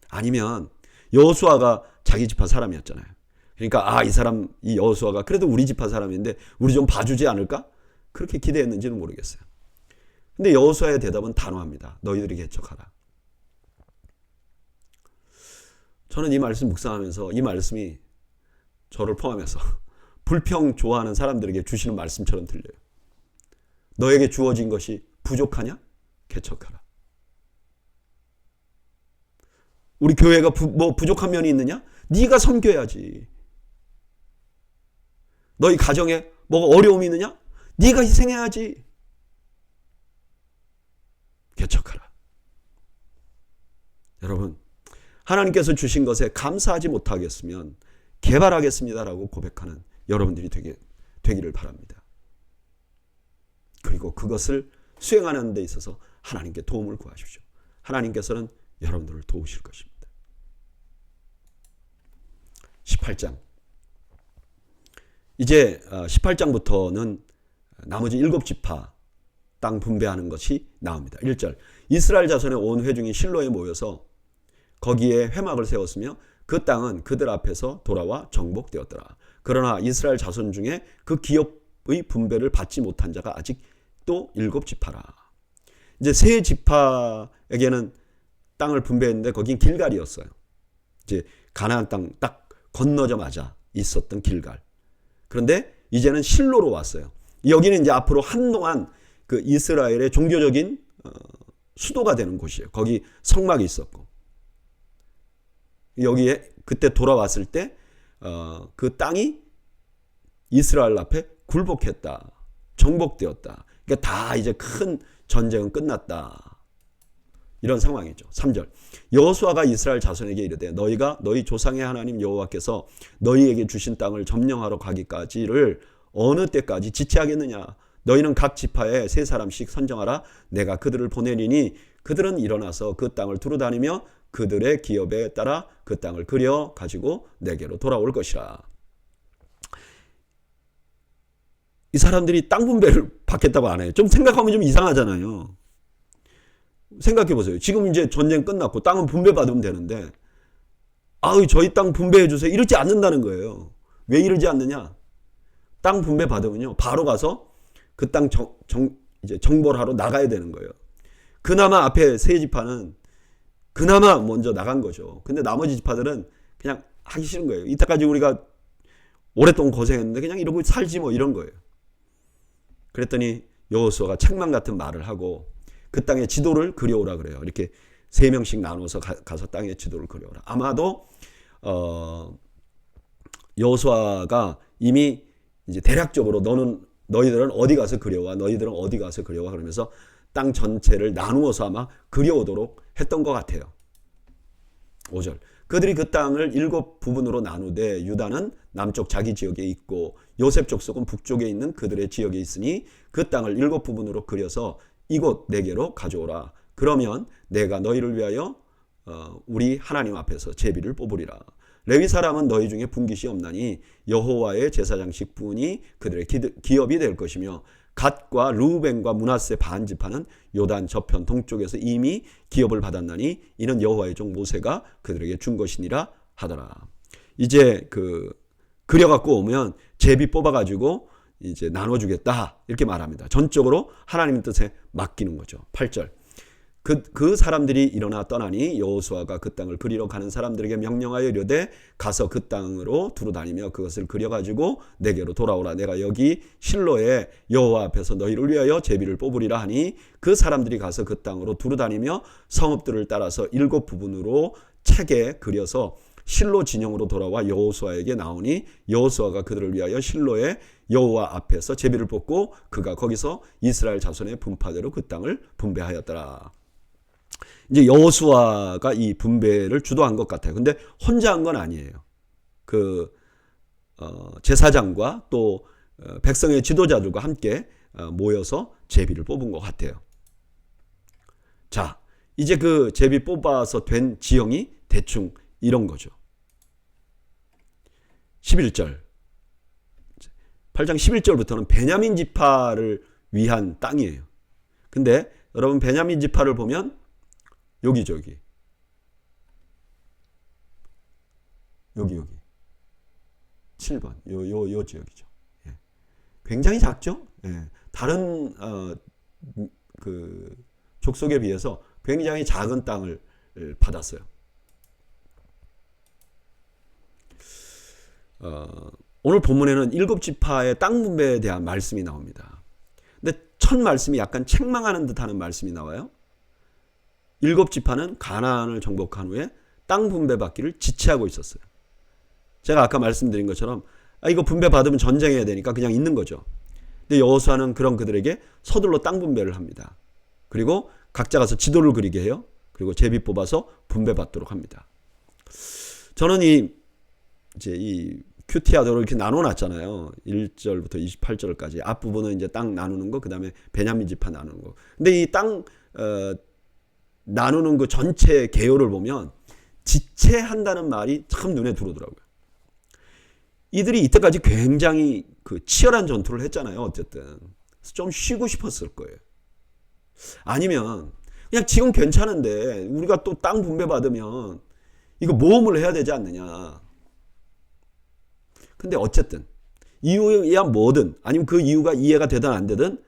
아니면 여호수아가 자기 지파 사람이었잖아요. 그러니까 이 사람, 이 여호수아가 그래도 우리 지파 사람인데 우리 좀 봐주지 않을까? 그렇게 기대했는지는 모르겠어요. 근데 여호수아의 대답은 단호합니다. 너희들이 개척하라. 저는 이 말씀 묵상하면서 이 말씀이 저를 포함해서 불평 좋아하는 사람들에게 주시는 말씀처럼 들려요. 너에게 주어진 것이 부족하냐? 개척하라. 우리 교회가 부족한 면이 있느냐? 네가 섬겨야지. 너희 가정에 뭐가 어려움이 있느냐? 네가 희생해야지. 개척하라. 여러분, 하나님께서 주신 것에 감사하지 못하겠으면 개발하겠습니다라고 고백하는 여러분들이 되기를 바랍니다. 그리고 그것을 수행하는 데 있어서 하나님께 도움을 구하십시오. 하나님께서는 여러분들을 도우실 것입니다. 18장. 이제 18장부터는 나머지 7지파 땅 분배하는 것이 나옵니다. 1절. 이스라엘 자손의 온 회중이 실로에 모여서 거기에 회막을 세웠으며 그 땅은 그들 앞에서 돌아와 정복되었더라. 그러나 이스라엘 자손 중에 그 기업의 분배를 받지 못한 자가 아직 또 7지파라. 이제 세 지파에게는 땅을 분배했는데 거긴 길갈이었어요. 이제 가나안 땅 딱 건너자마자 있었던 길갈. 그런데 이제는 실로로 왔어요. 여기는 이제 앞으로 한동안 그 이스라엘의 종교적인 수도가 되는 곳이에요. 거기 성막이 있었고. 여기에 그때 돌아왔을 때 그 땅이 이스라엘 앞에 굴복했다. 정복되었다. 그러니까 다 이제 큰 전쟁은 끝났다. 이런 상황이죠. 3절. 여호수아가 이스라엘 자손에게 이르되 너희가 너희 조상의 하나님 여호와께서 너희에게 주신 땅을 점령하러 가기까지를 어느 때까지 지체하겠느냐. 너희는 각 지파에 3사람씩 선정하라. 내가 그들을 보내리니 그들은 일어나서 그 땅을 두루다니며 그들의 기업에 따라 그 땅을 그려 가지고 내게로 돌아올 것이라. 이 사람들이 땅 분배를 받겠다고 안 해요. 좀 생각하면 좀 이상하잖아요. 생각해 보세요. 지금 이제 전쟁 끝났고 땅은 분배받으면 되는데 저희 땅 분배해 주세요. 이러지 않는다는 거예요. 왜 이러지 않느냐? 땅 분배받으면요. 바로 가서 그 땅 이제 정벌 하러 나가야 되는 거예요. 그나마 앞에 세 지파는 그나마 먼저 나간 거죠. 근데 나머지 지파들은 그냥 하기 싫은 거예요. 이때까지 우리가 오랫동안 고생했는데 그냥 이러고 살지 뭐 이런 거예요. 그랬더니 여호수아가 책망 같은 말을 하고 그 땅의 지도를 그려오라 그래요. 이렇게 3명씩 나눠서 가서 땅의 지도를 그려오라. 아마도 여호수아가 이미 이제 대략적으로 너희들은 어디 가서 그려와, 너희들은 어디 가서 그려와 그러면서 땅 전체를 나누어서 아마 그려오도록 했던 것 같아요. 5절. 그들이 그 땅을 7부분으로 나누되 유다는 남쪽 자기 지역에 있고 요셉 족속은 북쪽에 있는 그들의 지역에 있으니 그 땅을 7부분으로 그려서 이곳 내게로 가져오라. 그러면 내가 너희를 위하여 우리 하나님 앞에서 제비를 뽑으리라. 레위 사람은 너희 중에 분깃이 없나니 여호와의 제사장식 분이 그들의 기업이 될 것이며 갓과 르우벤과 므낫세 반 지파는 요단 저편 동쪽에서 이미 기업을 받았나니 이는 여호와의 종 모세가 그들에게 준 것이니라 하더라. 이제 그려갖고 오면 제비 뽑아가지고 이제 나눠주겠다 이렇게 말합니다. 전적으로 하나님 뜻에 맡기는 거죠. 8절. 그 사람들이 일어나 떠나니 여호수아가 그 땅을 그리러 가는 사람들에게 명령하여 이르되 가서 그 땅으로 두루다니며 그것을 그려가지고 내게로 돌아오라. 내가 여기 실로에 여호와 앞에서 너희를 위하여 제비를 뽑으리라 하니 그 사람들이 가서 그 땅으로 두루다니며 성읍들을 따라서 7부분으로 책에 그려서 실로 진영으로 돌아와 여호수아에게 나오니 여호수아가 그들을 위하여 실로에 여호와 앞에서 제비를 뽑고 그가 거기서 이스라엘 자손의 분파대로 그 땅을 분배하였더라. 이제 여호수아가 이 분배를 주도한 것 같아요. 근데 혼자 한 건 아니에요. 제사장과 또 백성의 지도자들과 함께 모여서 제비를 뽑은 것 같아요. 자, 이제 그 제비 뽑아서 된 지형이 대충 이런 거죠. 11절. 8장 11절부터는 베냐민 지파를 위한 땅이에요. 근데 여러분 베냐민 지파를 보면 여기 7번 요 지역이죠. 예. 굉장히 작죠. 예. 다른 그 족속에 비해서 굉장히 작은 땅을 받았어요. 오늘 본문에는 7지파의 땅 분배에 대한 말씀이 나옵니다. 근데 첫 말씀이 약간 책망하는 듯하는 말씀이 나와요. 7지파는 가나안을 정복한 후에 땅 분배 받기를 지체하고 있었어요. 제가 아까 말씀드린 것처럼 이거 분배 받으면 전쟁해야 되니까 그냥 있는 거죠. 근데 여호수아는 그런 그들에게 서둘러 땅 분배를 합니다. 그리고 각자 가서 지도를 그리게 해요. 그리고 제비 뽑아서 분배 받도록 합니다. 저는 이제 이 큐티아도로 이렇게 나눠놨잖아요. 1절부터 28절까지 앞부분은 이제 땅 나누는 거, 그 다음에 베냐민 지파 나누는 거. 근데 이 땅 나누는 그 전체 개요를 보면 지체한다는 말이 참 눈에 들어오더라고요. 이들이 이때까지 굉장히 그 치열한 전투를 했잖아요. 어쨌든 그래서 좀 쉬고 싶었을 거예요. 아니면 그냥 지금 괜찮은데 우리가 또 땅 분배 받으면 이거 모험을 해야 되지 않느냐. 근데 어쨌든 이유에 의한 뭐든 아니면 그 이유가 이해가 되든 안 되든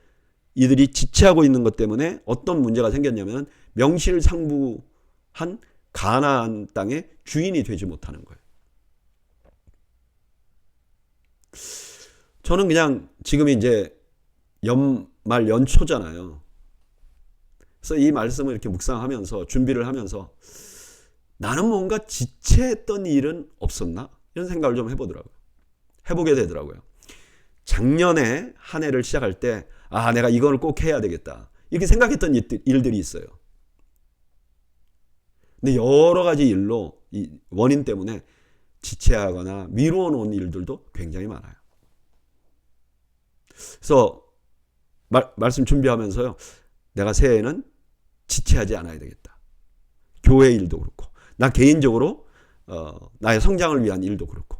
이들이 지체하고 있는 것 때문에 어떤 문제가 생겼냐면 명실상부한 가나안 땅의 주인이 되지 못하는 거예요. 저는 그냥 지금이 이제 연말 연초잖아요. 그래서 이 말씀을 이렇게 묵상하면서 준비를 하면서 나는 뭔가 지체했던 일은 없었나? 이런 생각을 좀 해보게 되더라고요. 작년에 한 해를 시작할 때 내가 이걸 꼭 해야 되겠다. 이렇게 생각했던 일들이 있어요. 근데 여러 가지 일로 이 원인 때문에 지체하거나 미루어 놓은 일들도 굉장히 많아요. 그래서 말씀 준비하면서요. 내가 새해에는 지체하지 않아야 되겠다. 교회 일도 그렇고 나 개인적으로 나의 성장을 위한 일도 그렇고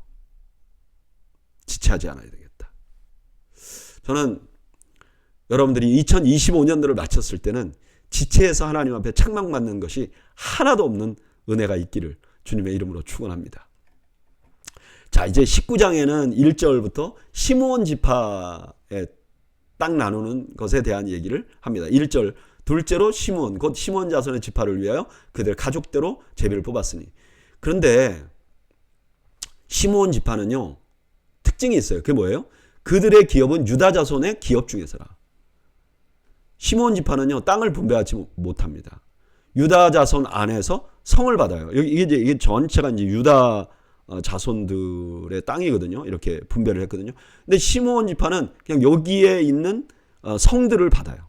지체하지 않아야 되겠다. 저는 여러분들이 2025년도를 마쳤을 때는 지체해서 하나님 앞에 책망받는 것이 하나도 없는 은혜가 있기를 주님의 이름으로 축원합니다. 자, 이제 19장에는 1절부터 시므온 지파의 땅 나누는 것에 대한 얘기를 합니다. 1절, 둘째로 시므온, 곧 시므온 자손의 지파를 위하여 그들 가족대로 제비를 뽑았으니. 그런데 시므온 지파는요, 특징이 있어요. 그게 뭐예요? 그들의 기업은 유다 자손의 기업 중에서라. 시므온 지파는요, 땅을 분배하지 못합니다. 유다 자손 안에서 성을 받아요. 이게 전체가 이제 유다 자손들의 땅이거든요. 이렇게 분배를 했거든요. 근데 시므온 지파는 그냥 여기에 있는 성들을 받아요.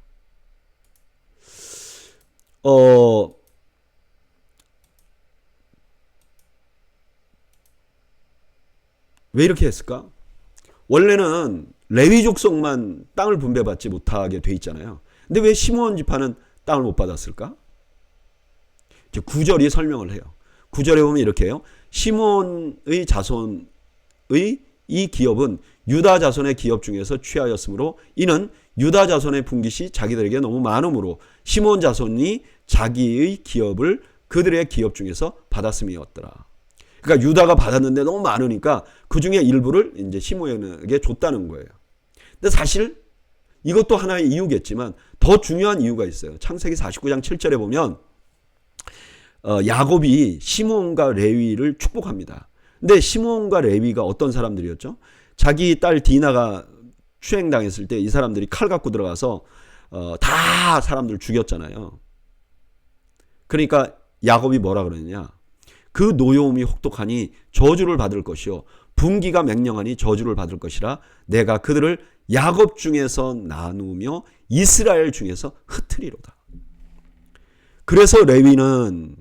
왜 이렇게 했을까? 원래는 레위 족속만 땅을 분배받지 못하게 돼 있잖아요. 근데 왜 시므온 지파는 땅을 못 받았을까? 9절이 설명을 해요. 9절에 보면 이렇게 해요. 시므온의 자손의 이 기업은 유다 자손의 기업 중에서 취하였으므로 이는 유다 자손의 분깃이 자기들에게 너무 많으므로 시므온 자손이 자기의 기업을 그들의 기업 중에서 받았음이었더라. 그러니까 유다가 받았는데 너무 많으니까 그 중에 일부를 이제 시므온에게 줬다는 거예요. 근데 사실 이것도 하나의 이유겠지만 더 중요한 이유가 있어요. 창세기 49장 7절에 보면 야곱이 시므온과 레위를 축복합니다. 근데 시므온과 레위가 어떤 사람들이었죠? 자기 딸 디나가 추행당했을 때 이 사람들이 칼 갖고 들어가서 다 사람들 죽였잖아요. 그러니까 야곱이 뭐라 그러느냐? 그 노여움이 혹독하니 저주를 받을 것이요 분기가 맹령하니 저주를 받을 것이라 내가 그들을 야곱 중에서 나누며 이스라엘 중에서 흩으리로다. 그래서 레위는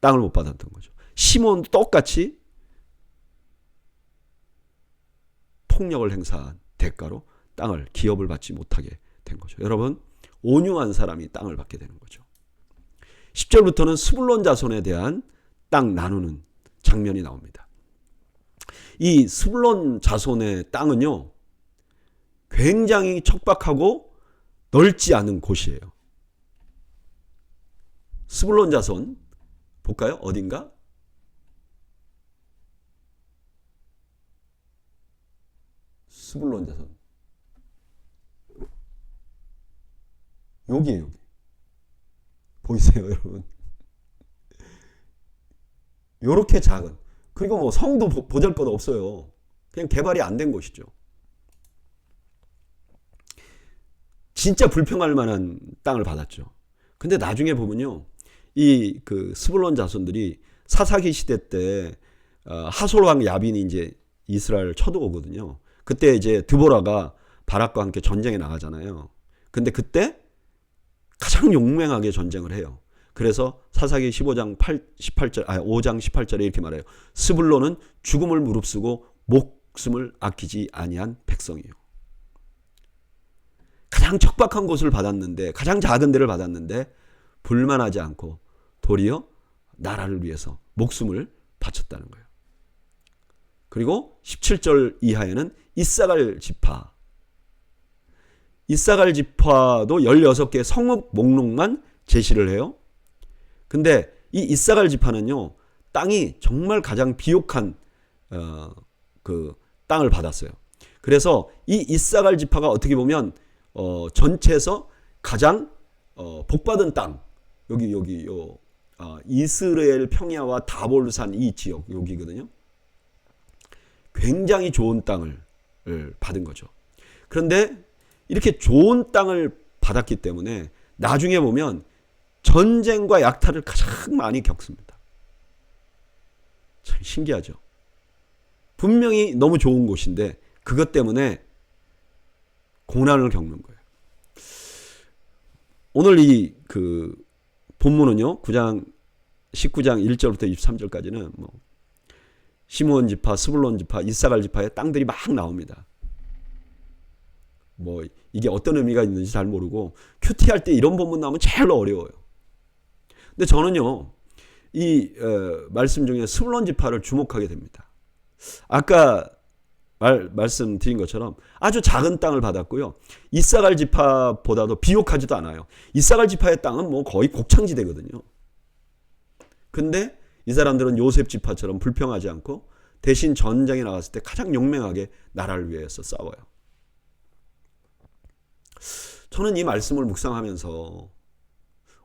땅을 못 받았던 거죠. 시몬도 똑같이 폭력을 행사한 대가로 땅을, 기업을 받지 못하게 된 거죠. 여러분, 온유한 사람이 땅을 받게 되는 거죠. 10절부터는 스불론 자손에 대한 땅 나누는 장면이 나옵니다. 이 스불론 자손의 땅은요, 굉장히 척박하고 넓지 않은 곳이에요. 스불론 자손 볼까요? 어딘가? 스불론 자손. 여기에요, 여기. 보이세요, 여러분? 요렇게 작은. 그리고 뭐 성도 보잘것 없어요. 그냥 개발이 안 된 곳이죠. 진짜 불평할 만한 땅을 받았죠. 근데 나중에 보면요, 이 그 스불론 자손들이 사사기 시대 때 하솔 왕 야빈이 이제 이스라엘을 쳐들어오거든요. 그때 이제 드보라가 바락과 함께 전쟁에 나가잖아요. 근데 그때 가장 용맹하게 전쟁을 해요. 그래서 사사기 5장 18절에 이렇게 말해요. 스불론은 죽음을 무릅쓰고 목숨을 아끼지 아니한 백성이요. 가장 척박한 곳을 받았는데, 가장 작은 데를 받았는데 불만하지 않고 도리어 나라를 위해서 목숨을 바쳤다는 거예요. 그리고 17절 이하에는 이사갈 지파. 이사갈 지파도 16개의 성읍 목록만 제시를 해요. 근데 이 이사갈 지파는요, 땅이 정말 가장 비옥한 그 땅을 받았어요. 그래서 이 이사갈 지파가 어떻게 보면 전체에서 가장 복받은 땅, 여기 이스라엘 평야와 다볼산 이 지역 여기거든요. 굉장히 좋은 땅을 받은 거죠. 그런데 이렇게 좋은 땅을 받았기 때문에 나중에 보면 전쟁과 약탈을 가장 많이 겪습니다. 참 신기하죠. 분명히 너무 좋은 곳인데 그것 때문에 고난을 겪는 거예요. 오늘 이 그 본문은요, 19장 1절부터 23절까지는 뭐 시므온 지파, 스불론 지파, 이사갈 지파의 땅들이 막 나옵니다. 뭐 이게 어떤 의미가 있는지 잘 모르고 큐티할 때 이런 본문 나오면 제일 어려워요. 근데 저는요, 이 말씀 중에 스불론 지파를 주목하게 됩니다. 아까 말씀드린 것처럼 아주 작은 땅을 받았고요. 이사갈 지파보다도 비옥하지도 않아요. 이사갈 지파의 땅은 뭐 거의 곡창지대거든요. 근데 이 사람들은 요셉 지파처럼 불평하지 않고 대신 전쟁에 나갔을 때 가장 용맹하게 나라를 위해서 싸워요. 저는 이 말씀을 묵상하면서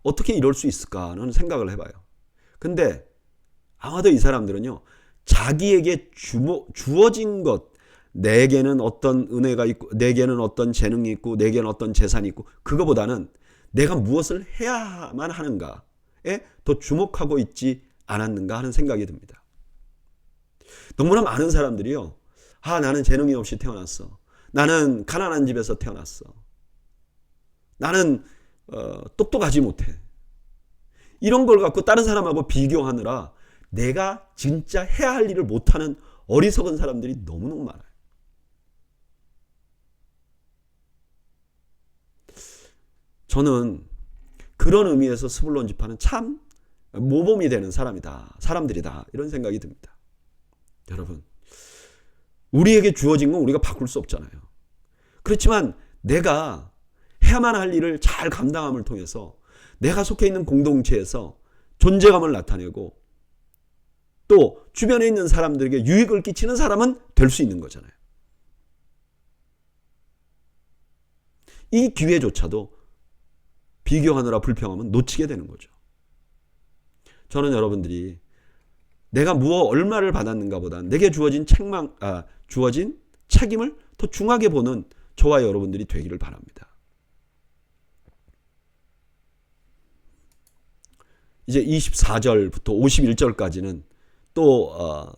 어떻게 이럴 수 있을까라는 생각을 해봐요. 근데 아마도 이 사람들은요, 자기에게 주어진 것, 내게는 어떤 은혜가 있고, 내게는 어떤 재능이 있고, 내게는 어떤 재산이 있고, 그거보다는 내가 무엇을 해야만 하는가에 더 주목하고 있지 않았는가 하는 생각이 듭니다. 너무나 많은 사람들이요, 나는 재능이 없이 태어났어. 나는 가난한 집에서 태어났어. 나는 똑똑하지 못해. 이런 걸 갖고 다른 사람하고 비교하느라 내가 진짜 해야 할 일을 못하는 어리석은 사람들이 너무너무 많아요. 저는 그런 의미에서 스불론 지파는 참 모범이 되는 사람들이다 이런 생각이 듭니다. 여러분, 우리에게 주어진 건 우리가 바꿀 수 없잖아요. 그렇지만 내가 해야만 할 일을 잘 감당함을 통해서 내가 속해 있는 공동체에서 존재감을 나타내고 또 주변에 있는 사람들에게 유익을 끼치는 사람은 될 수 있는 거잖아요. 이 기회조차도 비교하느라 불평하면 놓치게 되는 거죠. 저는 여러분들이 내가 얼마를 받았는가 보다 내게 주어진 책임을 더 중하게 보는 저와 여러분들이 되기를 바랍니다. 이제 24절부터 51절까지는 또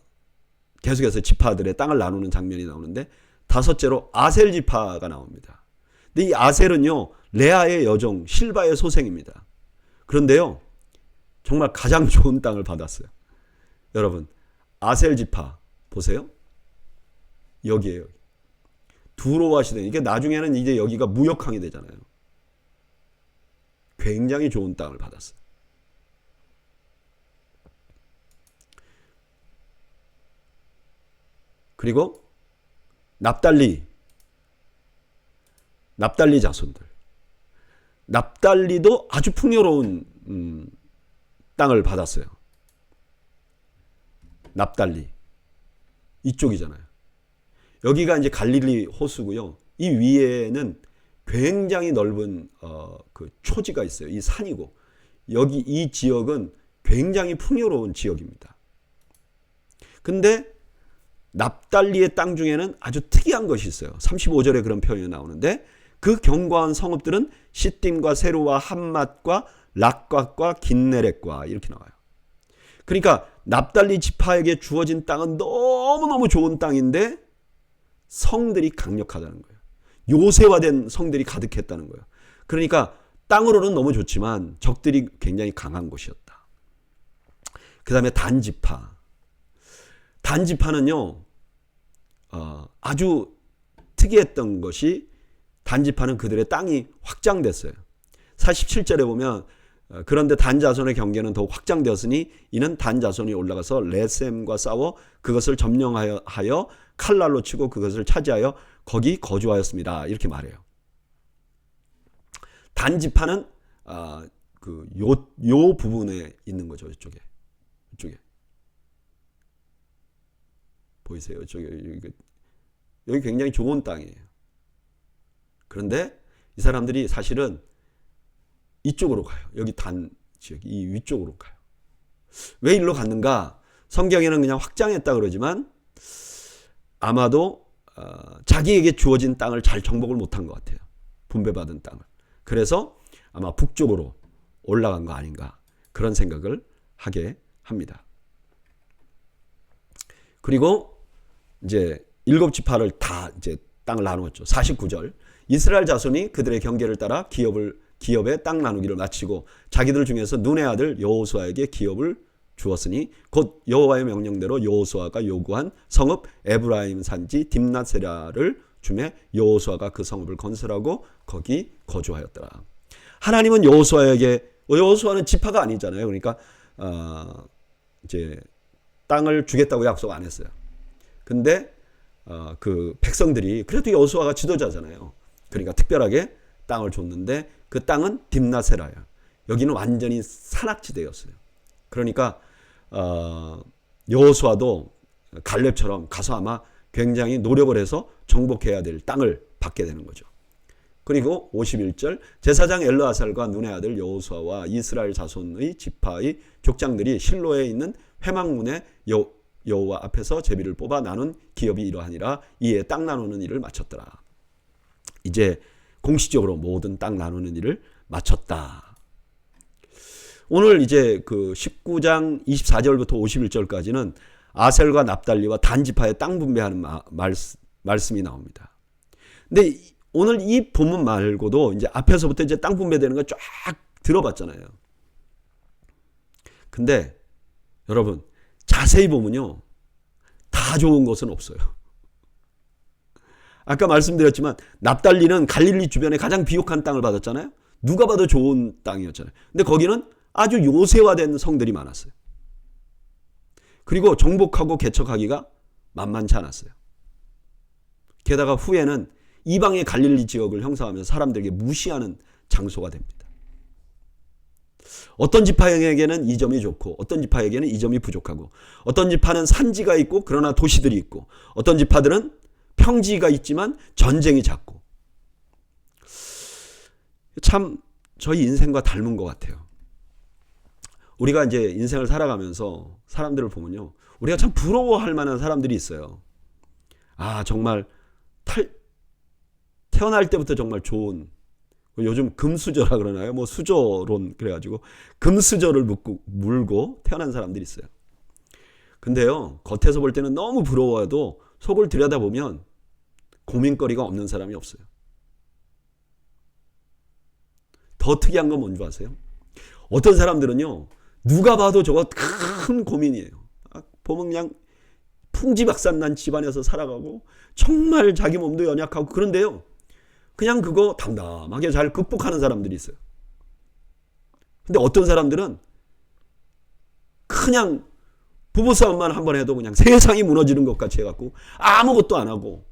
계속해서 지파들의 땅을 나누는 장면이 나오는데, 다섯째로 아셀 지파가 나옵니다. 근데 이 아셀은요, 레아의 여종 실바의 소생입니다. 그런데요, 정말 가장 좋은 땅을 받았어요. 여러분, 아셀 지파 보세요. 여기에요. 두로와 시대. 이게 나중에는 이제 여기가 무역항이 되잖아요. 굉장히 좋은 땅을 받았어요. 그리고 납달리 자손들. 납달리도 아주 풍요로운 땅을 받았어요. 납달리 이쪽이잖아요. 여기가 이제 갈릴리 호수고요. 이 위에는 굉장히 넓은 그 초지가 있어요. 이 산이고 여기 이 지역은 굉장히 풍요로운 지역입니다. 근데 납달리의 땅 중에는 아주 특이한 것이 있어요. 35절에 그런 표현이 나오는데 그 견고한 성읍들은 시딤과 세루와 함맛과 락곽과 긴네렛과 이렇게 나와요. 그러니까 납달리 지파에게 주어진 땅은 너무너무 좋은 땅인데 성들이 강력하다는 거예요. 요새화된 성들이 가득했다는 거예요. 그러니까 땅으로는 너무 좋지만 적들이 굉장히 강한 곳이었다. 그 다음에 단지파. 단지파는요, 아주 특이했던 것이 단지파는 그들의 땅이 확장됐어요. 47절에 보면 그런데 단 자손의 경계는 더욱 확장되었으니 이는 단 자손이 올라가서 레셈과 싸워 그것을 점령하여 칼날로 치고 그것을 차지하여 거기 거주하였습니다. 이렇게 말해요. 단지파는 요 부분에 있는 거죠. 이쪽에 보이세요? 여기 굉장히 좋은 땅이에요. 그런데 이 사람들이 사실은 이쪽으로 가요. 여기 단 지역, 이 위쪽으로 가요. 왜 일로 갔는가? 성경에는 그냥 확장했다 그러지만 아마도 자기에게 주어진 땅을 잘 정복을 못한 것 같아요. 분배받은 땅을. 그래서 아마 북쪽으로 올라간 거 아닌가 그런 생각을 하게 합니다. 그리고 이제 7지파를 다 이제 땅을 나누었죠. 49절. 이스라엘 자손이 그들의 경계를 따라 기업의 땅 나누기를 마치고 자기들 중에서 눈의 아들 여호수아에게 기업을 주었으니 곧 여호와의 명령대로 여호수아가 요구한 성읍 에브라임 산지 딥낫세라를 주매 여호수아가 그 성읍을 건설하고 거기 거주하였더라. 하나님은 여호수아는 지파가 아니잖아요. 그러니까 이제 땅을 주겠다고 약속 안 했어요. 근데 그 백성들이 그래도 여호수아가 지도자잖아요. 그러니까 특별하게 땅을 줬는데 그 땅은 딥낫세라예요. 여기는 완전히 산악지대였어요. 그러니까 여호수아도 갈렙처럼 가서 아마 굉장히 노력을 해서 정복해야 될 땅을 받게 되는 거죠. 그리고 51절 제사장 엘르아살과 눈의 아들 여호수아와 이스라엘 자손의 지파의 족장들이 실로에 있는 회막문에 여호와 앞에서 제비를 뽑아 나눈 기업이 이러하니라. 이에 땅 나누는 일을 마쳤더라. 이제 공식적으로 모든 땅 나누는 일을 마쳤다. 오늘 이제 그 19장 24절부터 51절까지는 아셀과 납달리와 단지파의 땅 분배하는 말씀이 나옵니다. 근데 오늘 이 본문 말고도 이제 앞에서부터 이제 땅 분배되는 거 쫙 들어봤잖아요. 근데 여러분 자세히 보면요, 다 좋은 것은 없어요. 아까 말씀드렸지만 납달리는 갈릴리 주변에 가장 비옥한 땅을 받았잖아요. 누가 봐도 좋은 땅이었잖아요. 근데 거기는 아주 요새화된 성들이 많았어요. 그리고 정복하고 개척하기가 만만치 않았어요. 게다가 후에는 이방의 갈릴리 지역을 형성하면서 사람들에게 무시하는 장소가 됩니다. 어떤 지파에게는 이 점이 좋고 어떤 지파에게는 이 점이 부족하고 어떤 지파는 산지가 있고 그러나 도시들이 있고 어떤 지파들은 평지가 있지만 전쟁이 잦고 참 저희 인생과 닮은 것 같아요. 우리가 이제 인생을 살아가면서 사람들을 보면요, 우리가 참 부러워할 만한 사람들이 있어요. 아 정말 태어날 때부터 정말 좋은, 요즘 금수저라 그러나요? 뭐 수저론 그래가지고 금수저를 물고 태어난 사람들이 있어요. 근데요, 겉에서 볼 때는 너무 부러워도 속을 들여다보면 고민거리가 없는 사람이 없어요. 더 특이한 건 뭔지 아세요? 어떤 사람들은요, 누가 봐도 저거 큰 고민이에요. 보면 그냥 풍지박산난 집안에서 살아가고 정말 자기 몸도 연약하고 그런데요. 그냥 그거 담담하게 잘 극복하는 사람들이 있어요. 근데 어떤 사람들은 그냥 부부싸움만 한번 해도 그냥 세상이 무너지는 것 같이 해갖고 아무것도 안 하고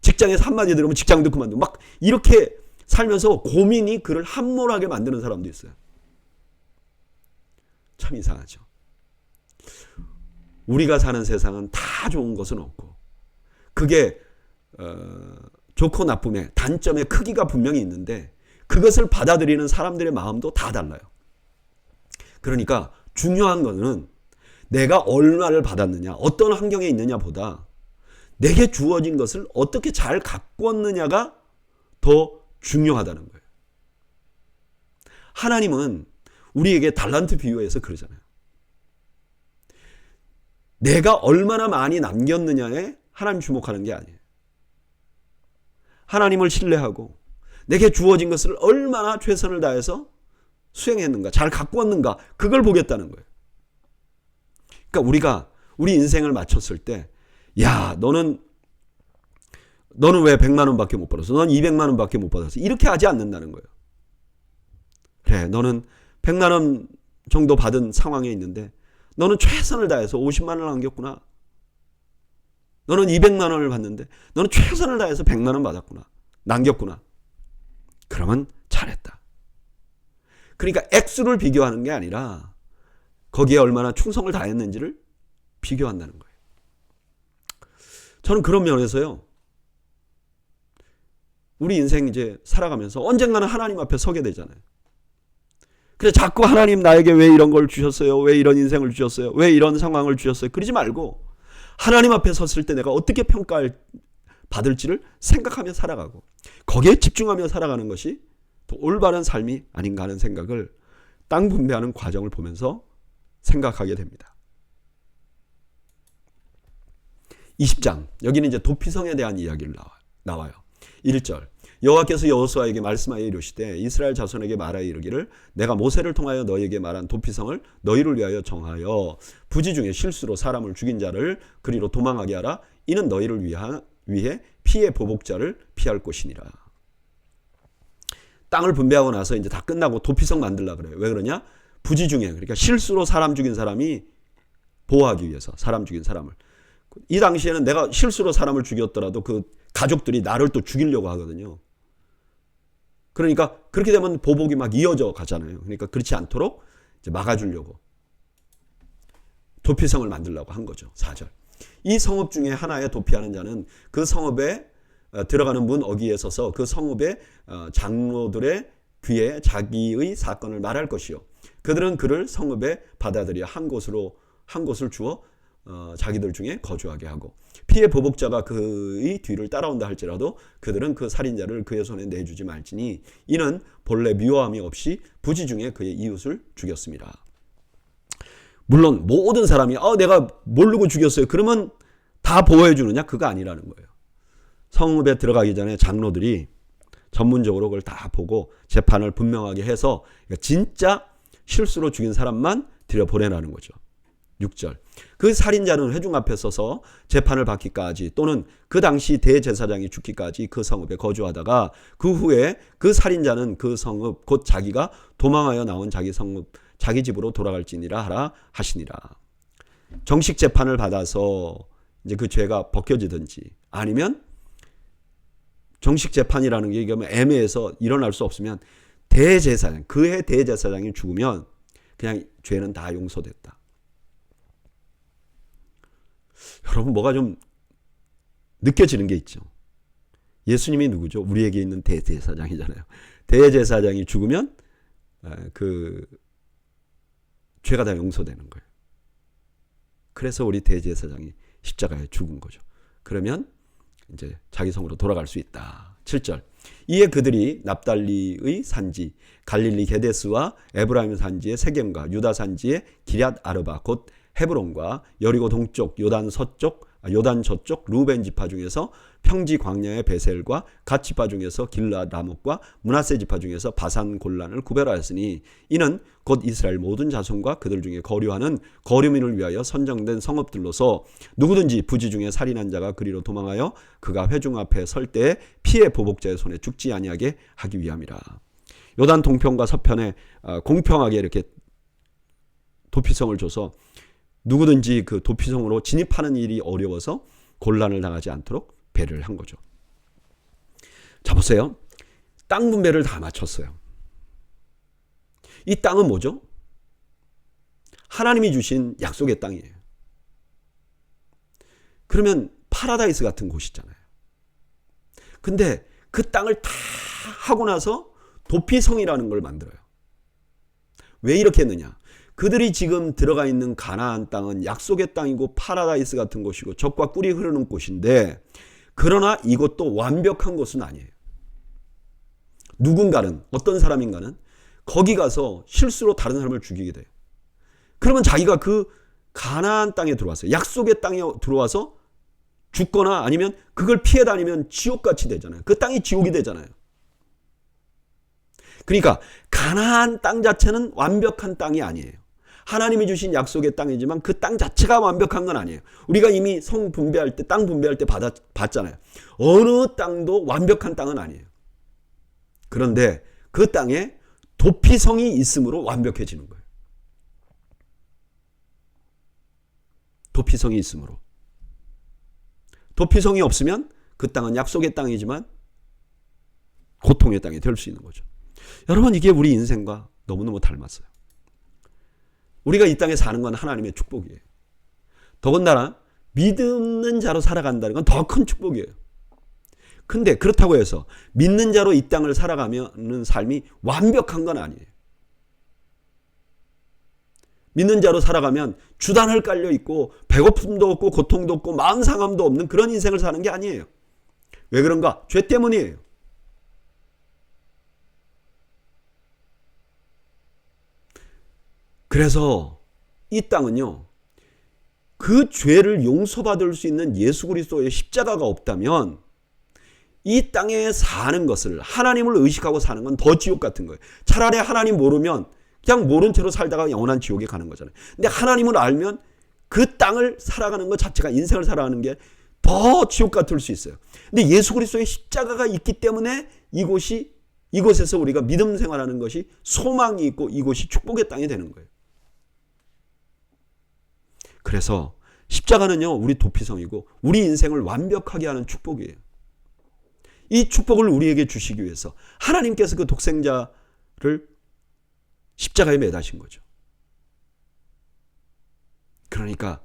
직장에서 한마디 들으면 직장도 그만두고 막 이렇게 살면서 고민이 그를 함몰하게 만드는 사람도 있어요. 참 이상하죠. 우리가 사는 세상은 다 좋은 것은 없고 그게 좋고 나쁨의 단점의 크기가 분명히 있는데 그것을 받아들이는 사람들의 마음도 다 달라요. 그러니까 중요한 것은 내가 얼마를 받았느냐, 어떤 환경에 있느냐보다 내게 주어진 것을 어떻게 잘 가꾸었느냐가 더 중요하다는 거예요. 하나님은 우리에게 달란트 비유에서 그러잖아요. 내가 얼마나 많이 남겼느냐에 하나님 주목하는 게 아니에요. 하나님을 신뢰하고 내게 주어진 것을 얼마나 최선을 다해서 수행했는가, 잘 가꾸었는가, 그걸 보겠다는 거예요. 그러니까 우리가 우리 인생을 맞췄을 때, 야, 너는 왜 100만 원밖에 못 벌었어? 넌 200만 원밖에 못 받았어. 이렇게 하지 않는다는 거예요. 그래, 너는 100만 원 정도 받은 상황에 있는데 너는 최선을 다해서 50만 원을 남겼구나. 너는 200만 원을 받는데 너는 최선을 다해서 100만 원 받았구나. 남겼구나. 그러면 잘했다. 그러니까 액수를 비교하는 게 아니라 거기에 얼마나 충성을 다했는지를 비교한다는 거예요. 저는 그런 면에서요. 우리 인생 이제 살아가면서 언젠가는 하나님 앞에 서게 되잖아요. 그래서 자꾸 하나님 나에게 왜 이런 걸 주셨어요? 왜 이런 인생을 주셨어요? 왜 이런 상황을 주셨어요? 그러지 말고 하나님 앞에 섰을 때 내가 어떻게 평가를 받을지를 생각하며 살아가고 거기에 집중하며 살아가는 것이 더 올바른 삶이 아닌가 하는 생각을 땅 분배하는 과정을 보면서 생각하게 됩니다. 20장 여기는 이제 도피성에 대한 이야기를 나와요. 1절 여호와께서 여호수아에게 말씀하여 이르시되 이스라엘 자손에게 말하여 이르기를 내가 모세를 통하여 너희에게 말한 도피성을 너희를 위하여 정하여 부지 중에 실수로 사람을 죽인 자를 그리로 도망하게 하라. 이는 너희를 위해 피의 보복자를 피할 곳이니라. 땅을 분배하고 나서 이제 다 끝나고 도피성 만들려고 그래요. 왜 그러냐? 부지 중에, 그러니까 실수로 사람 죽인 사람이 보호하기 위해서 사람 죽인 사람을. 이 당시에는 내가 실수로 사람을 죽였더라도 그 가족들이 나를 또 죽이려고 하거든요. 그러니까 그렇게 되면 보복이 막 이어져 가잖아요. 그러니까 그렇지 않도록 이제 막아주려고 도피성을 만들려고 한 거죠. 4절. 이 성읍 중에 하나에 도피하는 자는 그 성읍에 들어가는 문 어귀에 서서 그 성읍의 장로들의 귀에 자기의 사건을 말할 것이요. 그들은 그를 성읍에 받아들여 한 곳을 주어 자기들 중에 거주하게 하고 피의 보복자가 그의 뒤를 따라온다 할지라도 그들은 그 살인자를 그의 손에 내주지 말지니 이는 본래 미워함이 없이 부지 중에 그의 이웃을 죽였습니다. 물론 모든 사람이 내가 모르고 죽였어요. 그러면 다 보호해 주느냐? 그거 아니라는 거예요. 성읍에 들어가기 전에 장로들이 전문적으로 그걸 다 보고 재판을 분명하게 해서 진짜 실수로 죽인 사람만 들여보내라는 거죠. 6절. 그 살인자는 회중 앞에 서서 재판을 받기까지 또는 그 당시 대제사장이 죽기까지 그 성읍에 거주하다가 그 후에 그 살인자는 그 성읍 곧 자기가 도망하여 나온 자기 성읍 자기 집으로 돌아갈지니라 하라 하시니라. 정식 재판을 받아서 이제 그 죄가 벗겨지든지 아니면 정식 재판이라는 게 애매해서 일어날 수 없으면 대제사장, 그해 대제사장이 죽으면 그냥 죄는 다 용서됐다. 여러분 뭐가 좀 느껴지는 게 있죠. 예수님이 누구죠? 우리에게 있는 대제사장이잖아요. 대제사장이 죽으면 그 죄가 다 용서되는 거예요. 그래서 우리 대제사장이 십자가에 죽은 거죠. 그러면 이제 자기 성으로 돌아갈 수 있다. 7절. 이에 그들이 납달리의 산지 갈릴리 게데스와 에브라임 산지의 세겜과 유다 산지의 기럇 아르바 곧 헤브론과 여리고 동쪽 요단 서쪽 요단 저쪽 루벤 지파 중에서 평지 광야의 베셀과 갓 지파 중에서 길앗 라못과 므낫세 지파 중에서 바산 골란을 구별하였으니 이는 곧 이스라엘 모든 자손과 그들 중에 거류하는 거류민을 위하여 선정된 성읍들로서 누구든지 부지 중에 살인한 자가 그리로 도망하여 그가 회중 앞에 설 때에 피해 보복자의 손에 죽지 아니하게 하기 위함이라. 요단 동편과 서편에 공평하게 이렇게 도피성을 줘서 누구든지 그 도피성으로 진입하는 일이 어려워서 곤란을 당하지 않도록 배를 한 거죠. 자, 보세요. 땅 분배를 다 마쳤어요. 이 땅은 뭐죠? 하나님이 주신 약속의 땅이에요. 그러면 파라다이스 같은 곳이잖아요. 근데 그 땅을 다 하고 나서 도피성이라는 걸 만들어요. 왜 이렇게 했느냐? 그들이 지금 들어가 있는 가나안 땅은 약속의 땅이고 파라다이스 같은 곳이고 젖과 꿀이 흐르는 곳인데, 그러나 이것도 완벽한 곳은 아니에요. 누군가는, 어떤 사람인가는 거기 가서 실수로 다른 사람을 죽이게 돼요. 그러면 자기가 그 가나안 땅에 들어왔어요. 약속의 땅에 들어와서 죽거나 아니면 그걸 피해 다니면 지옥같이 되잖아요. 그 땅이 지옥이 되잖아요. 그러니까 가나안 땅 자체는 완벽한 땅이 아니에요. 하나님이 주신 약속의 땅이지만 그 땅 자체가 완벽한 건 아니에요. 우리가 이미 성 분배할 때, 땅 분배할 때 봤잖아요. 어느 땅도 완벽한 땅은 아니에요. 그런데 그 땅에 도피성이 있으므로 완벽해지는 거예요. 도피성이 있으므로. 도피성이 없으면 그 땅은 약속의 땅이지만 고통의 땅이 될 수 있는 거죠. 여러분, 이게 우리 인생과 너무너무 닮았어요. 우리가 이 땅에 사는 건 하나님의 축복이에요. 더군다나 믿는 자로 살아간다는 건 더 큰 축복이에요. 근데 그렇다고 해서 믿는 자로 이 땅을 살아가는 삶이 완벽한 건 아니에요. 믿는 자로 살아가면 주단을 깔려 있고 배고픔도 없고 고통도 없고 마음 상함도 없는 그런 인생을 사는 게 아니에요. 왜 그런가? 죄 때문이에요. 그래서 이 땅은요, 그 죄를 용서받을 수 있는 예수 그리스도의 십자가가 없다면 이 땅에 사는 것을, 하나님을 의식하고 사는 건 더 지옥 같은 거예요. 차라리 하나님 모르면 그냥 모른 채로 살다가 영원한 지옥에 가는 거잖아요. 근데 하나님을 알면 그 땅을 살아가는 것 자체가, 인생을 살아가는 게 더 지옥 같을 수 있어요. 근데 예수 그리스도의 십자가가 있기 때문에 이곳에서 우리가 믿음 생활하는 것이 소망이 있고 이곳이 축복의 땅이 되는 거예요. 그래서 십자가는요, 우리 도피성이고 우리 인생을 완벽하게 하는 축복이에요. 이 축복을 우리에게 주시기 위해서 하나님께서 그 독생자를 십자가에 매다신 거죠. 그러니까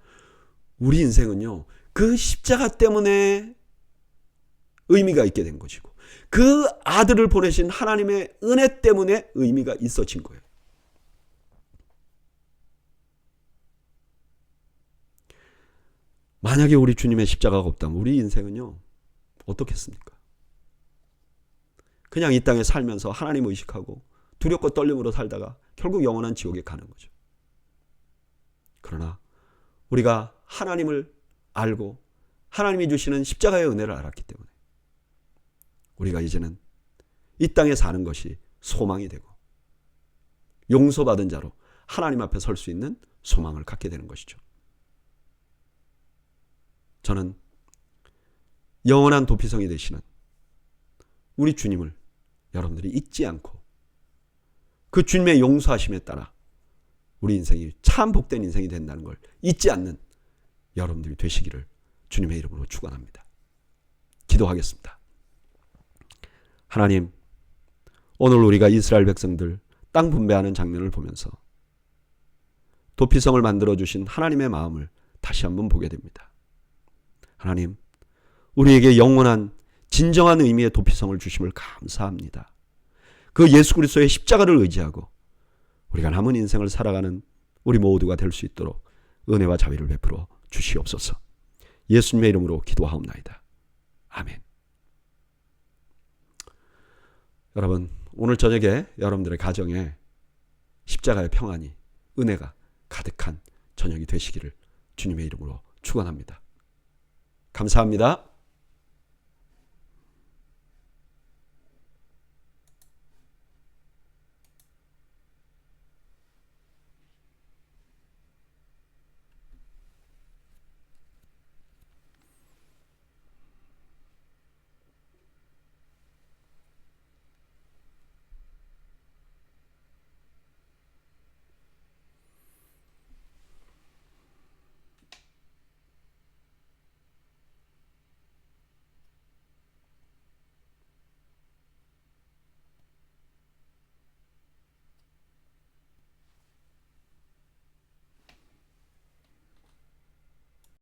우리 인생은요, 그 십자가 때문에 의미가 있게 된 것이고 그 아들을 보내신 하나님의 은혜 때문에 의미가 있어진 거예요. 만약에 우리 주님의 십자가가 없다면 우리 인생은요, 어떻겠습니까? 그냥 이 땅에 살면서 하나님 의식하고 두렵고 떨림으로 살다가 결국 영원한 지옥에 가는 거죠. 그러나 우리가 하나님을 알고 하나님이 주시는 십자가의 은혜를 알았기 때문에 우리가 이제는 이 땅에 사는 것이 소망이 되고 용서받은 자로 하나님 앞에 설 수 있는 소망을 갖게 되는 것이죠. 저는 영원한 도피성이 되시는 우리 주님을 여러분들이 잊지 않고 그 주님의 용서하심에 따라 우리 인생이 참 복된 인생이 된다는 걸 잊지 않는 여러분들이 되시기를 주님의 이름으로 축원합니다. 기도하겠습니다. 하나님, 오늘 우리가 이스라엘 백성들 땅 분배하는 장면을 보면서 도피성을 만들어주신 하나님의 마음을 다시 한번 보게 됩니다. 하나님, 우리에게 영원한 진정한 의미의 도피성을 주심을 감사합니다. 그 예수 그리스도의 십자가를 의지하고 우리가 남은 인생을 살아가는 우리 모두가 될 수 있도록 은혜와 자비를 베풀어 주시옵소서. 예수님의 이름으로 기도하옵나이다. 아멘. 여러분, 오늘 저녁에 여러분들의 가정에 십자가의 평안이, 은혜가 가득한 저녁이 되시기를 주님의 이름으로 축원합니다. 감사합니다.